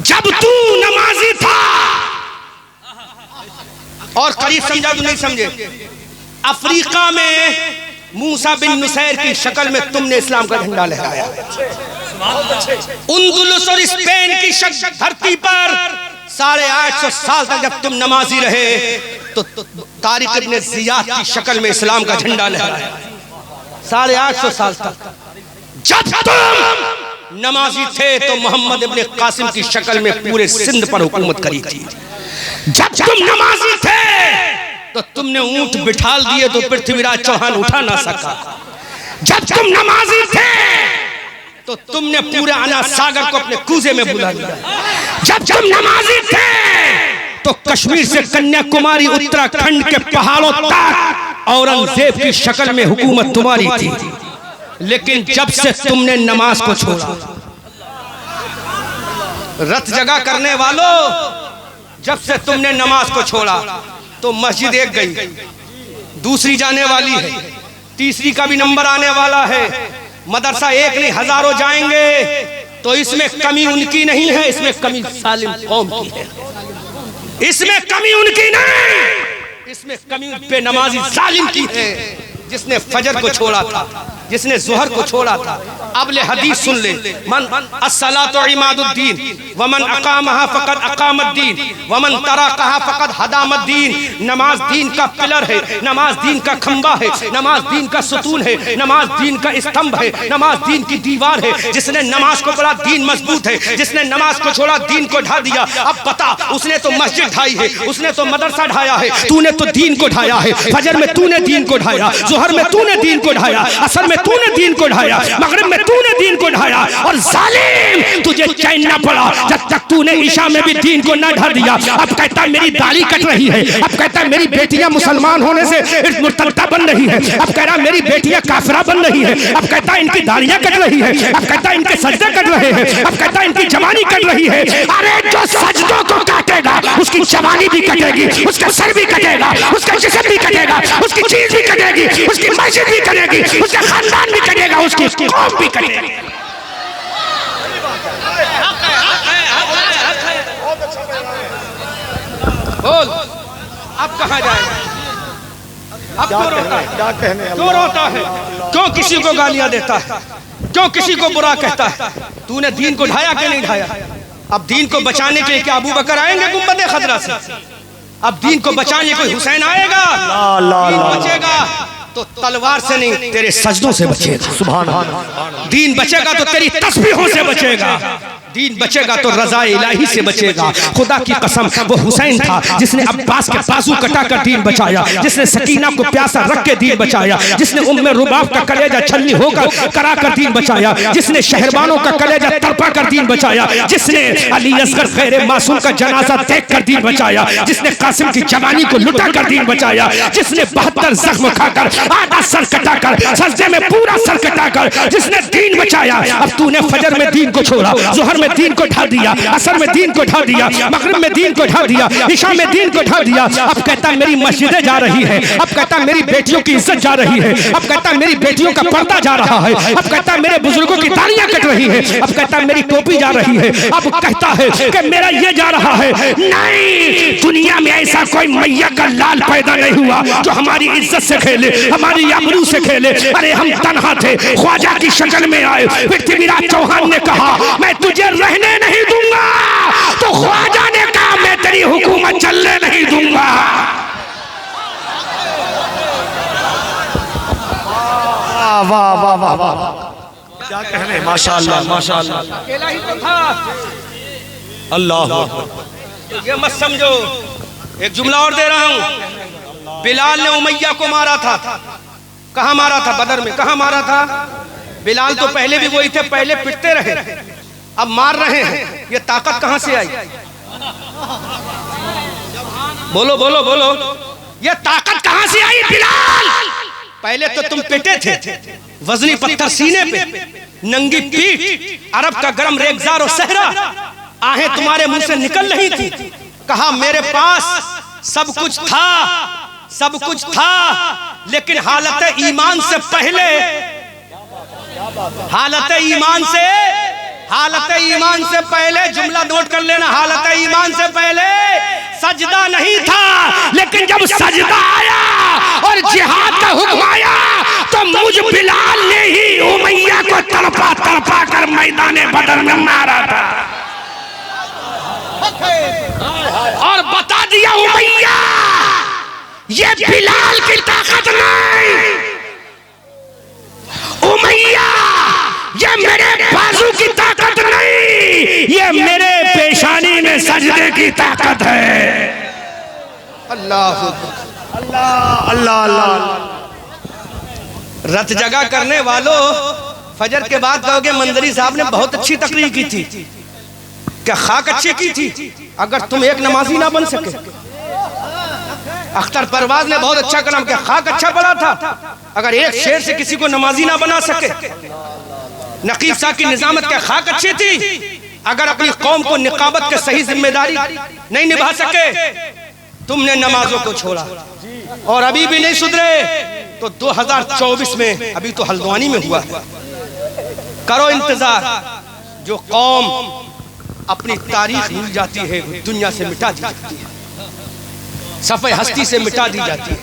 जब तू नमाजी था, और करीब समझा तू नहीं समझे, अफ्रीका में मूसा बिन नुसैर की शक्ल में तुमने इस्लाम का झंडा लहराया। अंदलुस और स्पेन की धरती पर 850 साल तक जब तुम नमाजी रहे तो तारिक इब्न ज़ियाद की शक्ल में इस्लाम का झंडा लहराया 850 साल तक। जब तुम नमाजी थे तो मोहम्मद इब्न कासिम की शक्ल में पूरे सिंध पर हुकूमत करी थी। जब तुम नमाजी थे तो तुमने ऊंट बिठाल दिए तो पृथ्वीराज चौहान उठा ना सका। जब तुम नमाजी थे तो तुमने पूरे अना सागर को अपने कूजे में बुला लिया। जब तुम नमाजी थे तो कश्मीर से कन्याकुमारी उत्तराखंड के पहाड़ों तक औरंगजेब की शक्ल में हुकूमत तुम्हारी थी। लेकिन जब से तुमने नमाज को छोड़ा, रत जगह करने वालों, जब से तुमने नमाज को छोड़ा तो मस्जिद एक गई, दूसरी जाने वाली है, तीसरी का भी नंबर आने वाला है। मदरसा एक नहीं हजारों जाएंगे। तो इसमें कमी उनकी नहीं है, इसमें कमी सालिम कौम की है। इसमें कमी उनकी नहीं, इसमें कमी पे नमाजी सालिम की है, जिसने फजर को छोड़ा था, जिसने ज़ोहर को छोड़ा था। अब ले हदीस सुन ले, मन अस्सलातु इमादुद्दीन वमन अकामहा फकद अकामद्दीन वमन तरकहा फकद हदामद्दीन। नमाज दीन का पिलर है, नमाज दीन का खंबा है, नमाज दीन का सुतून है, नमाज दीन का स्तंभ है, नमाज दीन की दीवार है। जिसने नमाज को पढ़ा दीन मजबूत है, जिसने नमाज को छोड़ा दीन को ढा दिया। अब बता, उसने तो मस्जिद ढाई है, उसने तो मदरसा ढाया है, तूने तो दीन को ढाया है। फजर में तूने दीन को ढाया, ज़ोहर में तूने दीन को ढाया, असर में तूने दीन को ढाया, मगरिब में तूने दीन को ढाया, और जालिम तुझे चैन ना पड़ा जब तक तूने ईशा में भी दीन को ना ढा दिया। अब कहता है मेरी दाढ़ी कट रही है, अब कहता है मेरी बेटियां मुसलमान होने से मुर्तद्दा बन रही है, अब कह रहा मेरी बेटियां काफिरा बन रही है, अब कहता है इनकी दाढ़ियां कट रही है, अब कहता है इनके सजदे कट रहे हैं, अब कहता है इनकी जवानी कट रही है। अरे जो सजदों को काटेगा उसकी जवानी भी कटेगी, उसका सर भी कटेगा, उसका जिस्म भी कटेगा, उसकी चीज भी कटेगी, उसकी मस्जिद भी कटेगी, उसका खानदान भी कटेगा, उसकी कौम भी कटेगी। बोल अब कहाँ जाएगा? अब क्यों रोता है? क्या कहने? क्यों रोता है? क्यों किसी को गालियां देता है? क्यों किसी को बुरा कहता है? तूने दीन को ढाया कि नहीं ढाया? अब दीन को बचाने के लिए क्या अबू बकर आएंगे गुंबद खजरा से? अब दीन को बचाने कोई हुसैन आएगा? दीन बचेगा तो तलवार से नहीं, तेरे सजदों से बचेगा। सुभान अल्लाह। दीन बचेगा तो तेरी तस्बीहों से बचेगा, दीन बचेगा तो रज़ा इलाही से बचेगा। खुदा की कसम वो हुसैन था जिसने अब्बास के बाजू कटाकर दीन बचाया, जिसने सकीना को प्यासा रख के दीन बचाया, जिसने उम्मे रुबाब का कलेजा छलनी होकर कराकर दीन बचाया, जिसने शहरबानों का कलेजा तड़पा कर दीन बचाया, जिसने अली असगर खैर मासूम का जनाजा देख कर दीन बचाया, जिसने कासिम की जवानी को लुटा कर दीन बचाया, जिसने 72 जख्म खाकर आधा सर कटाकर सजदे में पूरा सर कटाकर जिसने दीन बचाया। अब तूने फजर में दीन को छोड़ा, जोहर में दीन को ढा दिया, असर में दीन को ढा दिया, मगरिब में दीन को ढा दिया, इशा में दीन को ढा दिया। अब कहता मेरी मस्जिदें जा रही है, अब कहता मेरी बेटियों की इज्जत जा रही है, अब कहता मेरी बेटियों का पर्दा जा रहा है, अब कहता मेरे बुजुर्गों की दाढ़ियां कट रही है, अब कहता मेरी टोपी जा रही है, अब कहता है कि मेरा ये जा रहा है। नहीं, दुनिया में ऐसा कोई मैया का लाल पैदा नहीं हुआ जो हमारी इज्जत से खेले, हमारी आबरू से खेले। अरे हम तन्हा थे, ख्वाजा की शक्ल में आए, पृथ्वीराज चौहान ने कहा मैं तुझे रहने नहीं दूंगा, तो ख्वाजा ने कहा मैं तेरी हुकूमत चलने नहीं दूंगा। वाह वाह वाह वाह, क्या कहने? माशाअल्लाह माशाअल्लाह। अकेला ही तो था। अल्लाह। ये मत समझो, एक जुमला और दे रहा हूं। बिलाल ने उमैया को मारा था, कहां मारा था? बदर में। कहां मारा था? बिलाल तो पहले भी वही थे, पहले पिटते रहे, अब मार रहे हैं। ये ताकत कहां से आई? बोलो बोलो बोलो, ये ताकत कहां से आई? बिलाल, पहले तो तुम पिटे थे, वजनी पत्थर सीने पे, नंगी पीठ, अरब का गरम रेगजार और सहरा, आहें तुम्हारे मुंह से निकल रही थी। कहा मेरे पास सब कुछ था, सब कुछ था, लेकिन हालत ईमान से पहले, हालत ईमान से पहले, जुमला नोट कर लेना, हालत ईमान से पहले सजदा नहीं था, लेकिन जब सजदा आया और जिहाद का हुक्म आया तो मुझ बिलाल ने ही उमैया को तड़पा तड़पा कर मैदान बदर में मारा था और बता दिया उमैया ये बिलाल की ताकत नहीं, उमैया ये मेरे बाजू की ताकत नहीं, ये मेरे पेशानी में सजदे की ताकत है। अल्लाह अल्लाह अल्लाह अल्लाह। रत जगा करने वालों, फजर के बाद कहोगे मंदरी साहब ने बहुत अच्छी तकरीर की थी, क्या खाक अच्छी की थी? अगर तुम एक नमाजी ना बन सके, अख्तर परवाज ने बहुत अच्छा कलाम किया, खाक अच्छा पड़ा था, अगर एक शेर से किसी को नमाजी ना बना सके। नकीब साहब की निजामत क्या खाक अच्छी थी, अगर अपनी कौम को निकाबत के सही जिम्मेदारी नहीं निभा सके, तुमने नमाजों को छोड़ा और अभी भी नहीं सुधरे, तो 2024 में अभी तो हल्द्वानी में हुआ है, करो इंतजार। जो कौम अपनी तारीख भूल जाती है दुनिया से मिटा दी जाती है, सफ़े हस्ती से मिटा दी जाती है।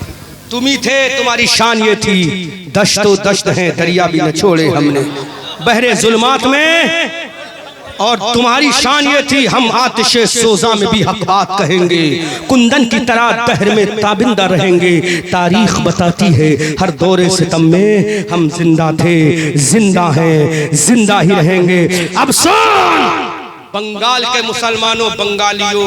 तुम ही थे, तुम्हारी शान ये थी, दश्तो दश्त है दरिया भी न छोड़े हमने बहरे जुल्मात में, और तुम्हारी शान ये थी हम आतिशे सोजा में भी हक बात कहेंगे, कुंदन की तरह दहर में ताबिंदा रहेंगे। तारीख बताती है हर दौरे सितम में हम जिंदा थे, जिंदा हैं, जिंदा ही रहेंगे। अब सुन, बंगाल के मुसलमानों, बंगालियों,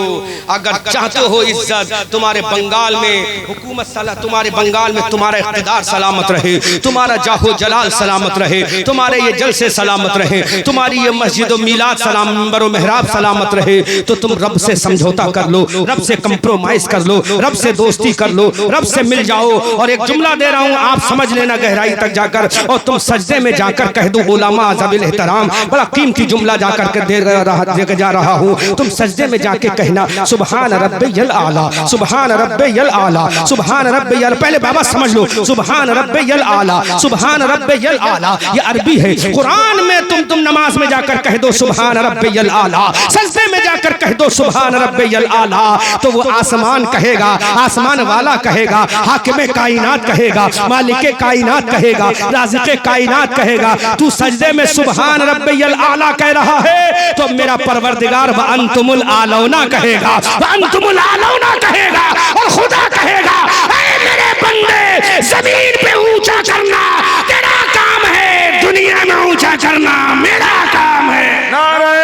अगर चाहते हो इज्जत, तुम्हारे बंगाल में हुकूमत तुम्हारे बंगाल में तुम्हारा इख्तिदार सलामत रहे, तुम्हारा जाहो जलाल सलामत रहे, तुम्हारे ये जलसे सलामत रहे, तुम्हारी ये मस्जिद और मीलाद सलाम मिंबर और मेहराब सलामत रहे, तो तुम रब से समझौता कर लो, रब से कंप्रोमाइज कर लो, रब से दोस्ती कर लो, रब से मिल जाओ। और एक जुमला दे रहा हूँ, आप समझ लेना गहराई तक जाकर, और तुम सजदे में जाकर कह दो उलमा ज़बिल एहतराम, बड़ा कीमती जुमला जाकर के दे जा रहा हूँ, तुम सजदे में जाके कहना सुबहान रब्बियल आला, सुबहान रब्बियल आला, सुबहान रब्बियल, पहले बाबा समझ लो, सुबहान रब्बियल आला, सुबहान रब्बियल आला, ये अरबी है। कुरान में तुम नमाज में जाकर कह दो सुबहान रब्बियल आला, सजदे में जाकर कह दो सुबहान रब्बियल आला, तो वो आसमान कहेगा, आसमान वाला कहेगा, हाकिम कायनात कहेगा, मालिक कायनात कहेगा, राज़िक़ कायनात कहेगा, तू सजदे में सुबहान रब्बियल आला कह रहा है, तो मेरा परवरदिगार व अंतुमुल आलौना कहेगा, व अंतुमुल आलौना कहेगा, और खुदा कहेगा ऐ मेरे बंदे, जमीन पे ऊंचा करना तेरा काम है, दुनिया में ऊंचा करना मेरा काम है। नारे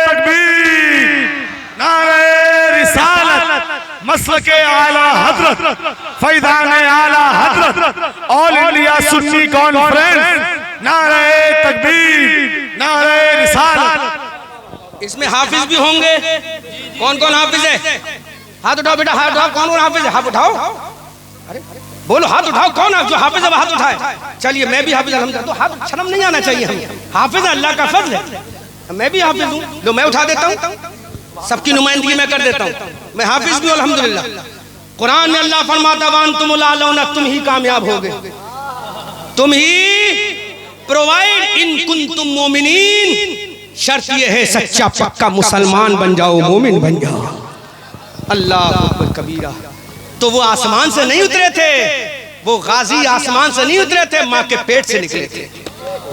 तकबीर, नारे रिसालत, मसलके आला हजरत, फैज़ान आला हजरत, ऑल इंडिया सुन्नी कॉन्फ्रेंस, नारे तकबीर, नारे रिसालत। इसमें हाफिज भी होंगे। कौन कौन हाफिज है? हाथ उठाओ बेटा, हाथ उठाओ। कौन कौन हाफिज है? हाथ उठाओ। अरे बोलो, हाथ उठाओ। कौन है जो हाफिज है? हाथ उठाए। चलिए मैं भी हाफिज अल्हम्दुलिल्लाह। तो हाथ शर्म नहीं आना चाहिए हमें। हाफिज अल्लाह का फजल है, मैं भी हाफिज हूँ। लो मैं उठा देता हूँ, सबकी नुमाइंदगी मैं कर देता हूँ। मैं हाफिज भी अल्हम्दुलिल्लाह। कुरान में अल्लाह फरमाता वान तुमुल आलौना, तुम ही कामयाब होगे, तुम ही प्रोवाइड इन कुंतुम मोमिनीन। शर्त ये है सच्चा पक्का मुसलमान बन जाओ, मोमिन बन जाओ। अल्लाह कबीरा। तो वो आसमान से नहीं उतरे थे, वो गाजी आसमान से नहीं उतरे थे, माँ के पेट से निकले थे,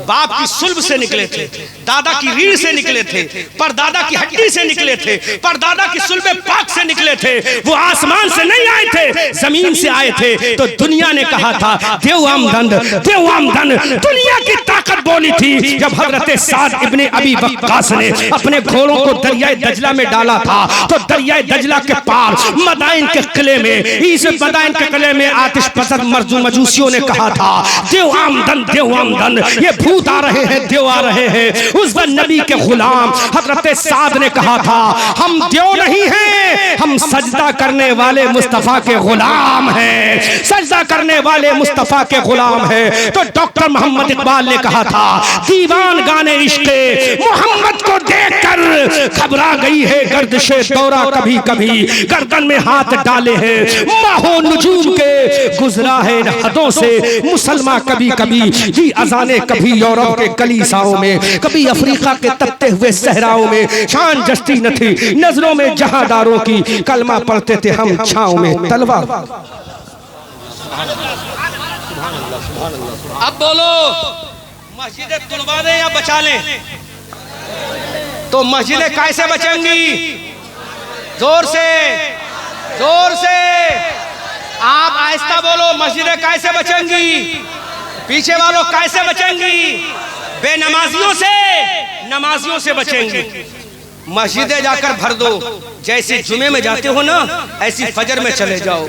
बाप की सुल्ब से निकले थे, दादा की रीढ़ से निकले थे, परदादा की हड्डी से निकले थे, परदादा की सुल्ब पाक से निकले थे। वो आसमान से नहीं आए थे, जमीन से आए थे। तो दुनिया ने कहा था देव आमदन, देव आमदन। दुनिया की ताकत बोली थी जब हजरत साद इब्ने अबी वक्कास ने अपने घोड़ों को दरियाए दजला में डाला था, तो दरियाए दजला के पार मदाइन के किले में, इस मदाइन के किले में आतिश पसंद मजूसियों ने कहा था देव आमदन, देव आमदन, ये भूत आ रहे हैं, देव आ रहे हैं। उस वक्त नबी के गुलाम हजरत साद ने कहा था हम देव नहीं हैं, हम सजदा करने वाले मुस्तफा के गुलाम हैं, सजदा करने वाले मुस्तफा के गुलाम हैं। तो डॉक्टर मोहम्मद इकबाल ने कहा था दीवान गाने इश्क़े मोहम्मद को देखकर घबरा गई है गर्दिशे दौरा, कभी कभी गर्दन में हाथ डाले हैं, माहो नजूम के गुजरा है हदों से मुसलमान, कभी कभी जी अजाने, कभी यूरोप के कलीसाओं में, कभी अफ्रीका के तपते हुए सहराओं में, शान जस्ती न थी नजरों में जहादारों की, कलमा पढ़ते थे हम छांव में तलवार। अब बोलो मस्जिदें तुड़वा दें या बचा लें? तो मस्जिदें कैसे बचेंगी? जोर से, जोर से आप आहिस्ता बोलो, मस्जिदें कैसे बचेंगी? पीछे वालों कैसे बचेंगी? बेनमाजियों से, नमाजियों से बचेंगी। मस्जिदें जाकर भर दो, जैसे जुमे में जाते हो ना ऐसी फजर में चले जाओ।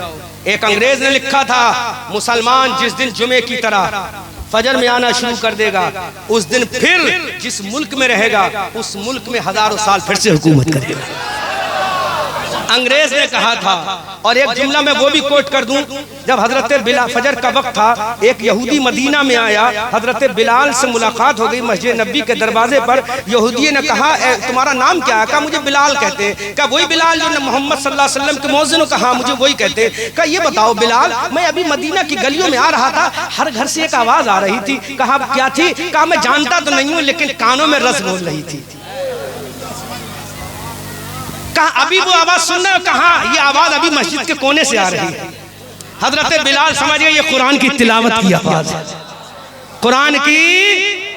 एक अंग्रेज ने लिखा था मुसलमान जिस दिन जुमे की तरह फजर में आना शुरू कर देगा, उस दिन फिर जिस मुल्क में रहेगा उस मुल्क में हजारों साल फिर से हुकूमत करेगा। अंग्रेज ने कहा था। और एक जुमला मैं वो भी कोट कर दूं, जब हजरत बिलाल फजर का वक्त था, एक यहूदी मदीना में आया, हजरत बिलाल से मुलाकात हो गई मस्जिद नबी के दरवाजे पर। यहूदी ने कहा तुम्हारा नाम क्या है? कहा मुझे बिलाल कहते हैं। कहा वही बिलाल जो मोहम्मद सल्लल्लाहु अलैहि वसल्लम के मौज़िन? कहा मुझे वही कहते हैं। कहा ये बताओ बिलाल, मैं अभी मदीना की गलियों में आ रहा था, हर घर से एक आवाज आ रही थी। कहा क्या थी? कहा मैं जानता तो नहीं हूँ लेकिन कानों में रस बोल रही थी। कहा अभी वो आवाज सुनना? कहा ये आवाज अभी मस्जिद के कोने से आ रही है। हजरत बिलाल समझिए ये कुरान की तिलावत की आवाज है, कुरान की।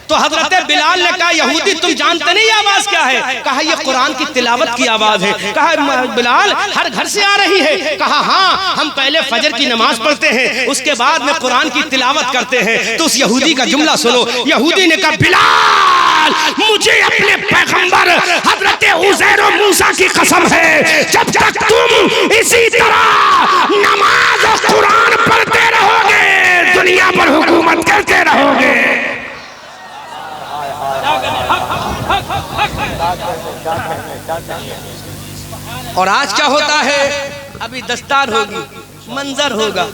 तो हजरत बिलाल ने कहा यहूदी तुम जानते नहीं ये आवाज क्या है? कहा ये कुरान की तिलावत की आवाज है। कहा बिलाल हर घर से आ रही है? कहा हाँ, हम पहले फजर की नमाज पढ़ते हैं, उसके बाद में कुरान की तिलावत करते हैं। तो उस यहूदी का जुमला सुनो। यहूदी ने कहा बिलाल जमाल, मुझे अपने पैगंबर हजरत उज़ैर और मूसा की कसम है, जब तक तुम इसी तरह नमाज और कुरान पढ़ते रहोगे दुनिया पर हुकूमत करते रहोगे। और आज क्या होता है, अभी दस्तार होगी, मंजर होगा,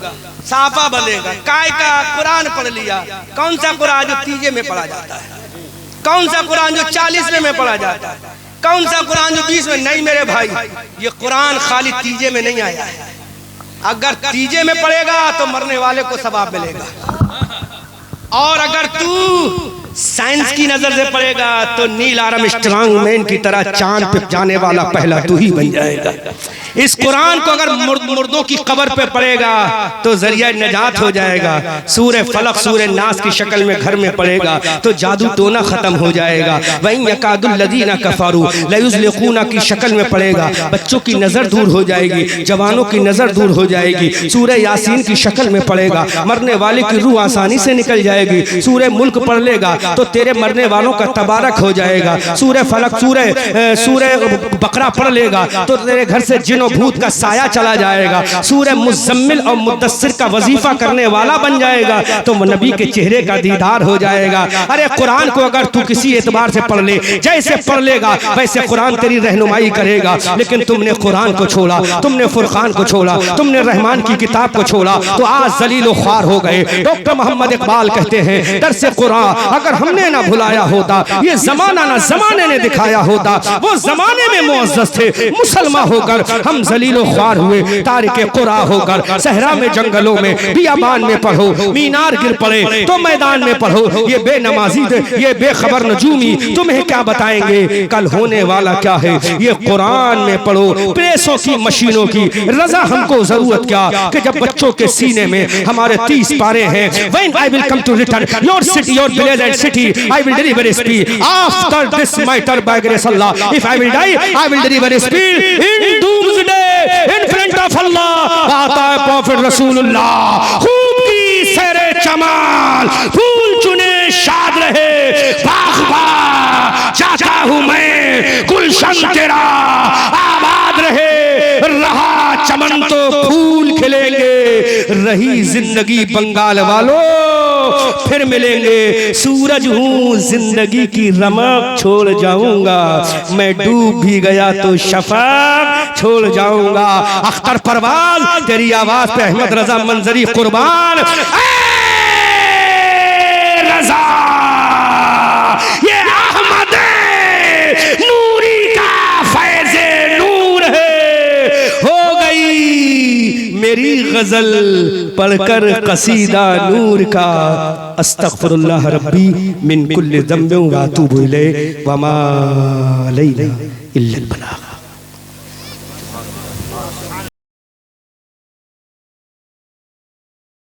साफा बनेगा, काय का कुरान पढ़ लिया। कौन सा कुरान जो तीजे में पढ़ा जाता है, कौन सा कुरान जो 40वें में पढ़ा जाता है, कौन सा कुरान जो 20 में। नहीं मेरे भाई, ये कुरान खाली तीजे में नहीं आया है। अगर तीजे में पढ़ेगा तो मरने वाले को सवाब मिलेगा, और अगर तू साइंस की नजर से पढ़ेगा तो नील आर्मस्ट्रांग मैन की तरह चांद पे जाने वाला पहला तू ही बन जाएगा। इस कुरान को अगर मुर्दों की कब्र पे पढ़ेगा तो जरिया निजात हो जाएगा। सूरह फलक सूरह नास की शक्ल में घर में पढ़ेगा तो जादू टोना खत्म हो जाएगा। वहीं यकादुल लदीना कफरू लयुज़लिकूना की शक्ल में पढ़ेगा, बच्चों की नजर दूर हो जाएगी, जवानों की नजर दूर हो जाएगी। सूरह यासीन की शक्ल में पढ़ेगा, मरने वाले की रूह आसानी से निकल जाएगी। सूरह मुल्क पढ़ लेगा तो तेरे मरने वालों का तबारक हो जाएगा। सूरह फलक सूरह बकरा पढ़ लेगा तो तेरे घर से जिन भूत का साया चला जाएगा। सूरह मुज़म्मिल और मुद्दस्सिर का वजीफा करने वाला बन जाएगा तो नबी के चेहरे का दीदार हो जाएगा। अरे कुरान को अगर तू किसी एतबार से पढ़ ले, जैसे पढ़ लेगा वैसे कुरान तेरी रहनुमाई करेगा। लेकिन तुमने कुरान को छोड़ा, तुमने फुरकान को छोड़ा, तुमने रहमान की किताब को छोड़ा तो आज जलील ख्वार हो गए। डॉक्टर मोहम्मद इकबाल कहते हैं, दरसे कुरान अगर हमने ना भुलाया होता, ये जमाना ना जमाने ने दिखाया होता। वो जमाने में मुअज़्ज़ज़ थे, मुसलमान होकर हम जलील ख्वार हुए। तारिके कुरा होकर सहरा में जंगलों में बियाबान में पढ़ो, मीनार गिर पड़े तो मैदान में पढ़ो। ये बेनमाजी ये बेखबर नजूमी तुम्हें क्या बताएंगे कल होने वाला क्या है। ये कुरान में पढ़ो, प्रेसों की मशीनों की रजा हमको जरूरत क्या कि जब बच्चों के सीने में हमारे 30 पारे हैं। When I will come to return your city, your village and city, I will deliver a speed. After this my turn by grace Allah, if I will die, I will deliver a speed in doomsday in front of Allah. आता है prophet रसूलुल्लाह, खूब की सैरे चमाल, फूल चुने शाद रहे बाग़बा, चाहता हूँ मैं गुलशन तेरा आबाद रहे। रहा चमन तो फूल खिलेंगे, रही जिंदगी बंगाल वालों फिर मिलेंगे। सूरज हूँ जिंदगी की रमक छोड़ जाऊंगा, मैं डूब भी गया तो शफक छोड़ जाऊंगा। अख्तर परवाज तेरी आवाज पे अहमद रजा मंजरी कुर्बान। रजा ये अहमद नूरी का फैज़े नूर है। हो गई मेरी गजल पढ़कर कसीदा नूर का। अस्तगफिरुल्लाह रब्बी मिन कुल्li ज़ंबिन व अतूबु इलैहि व मा अलैना इल्लल बलाग।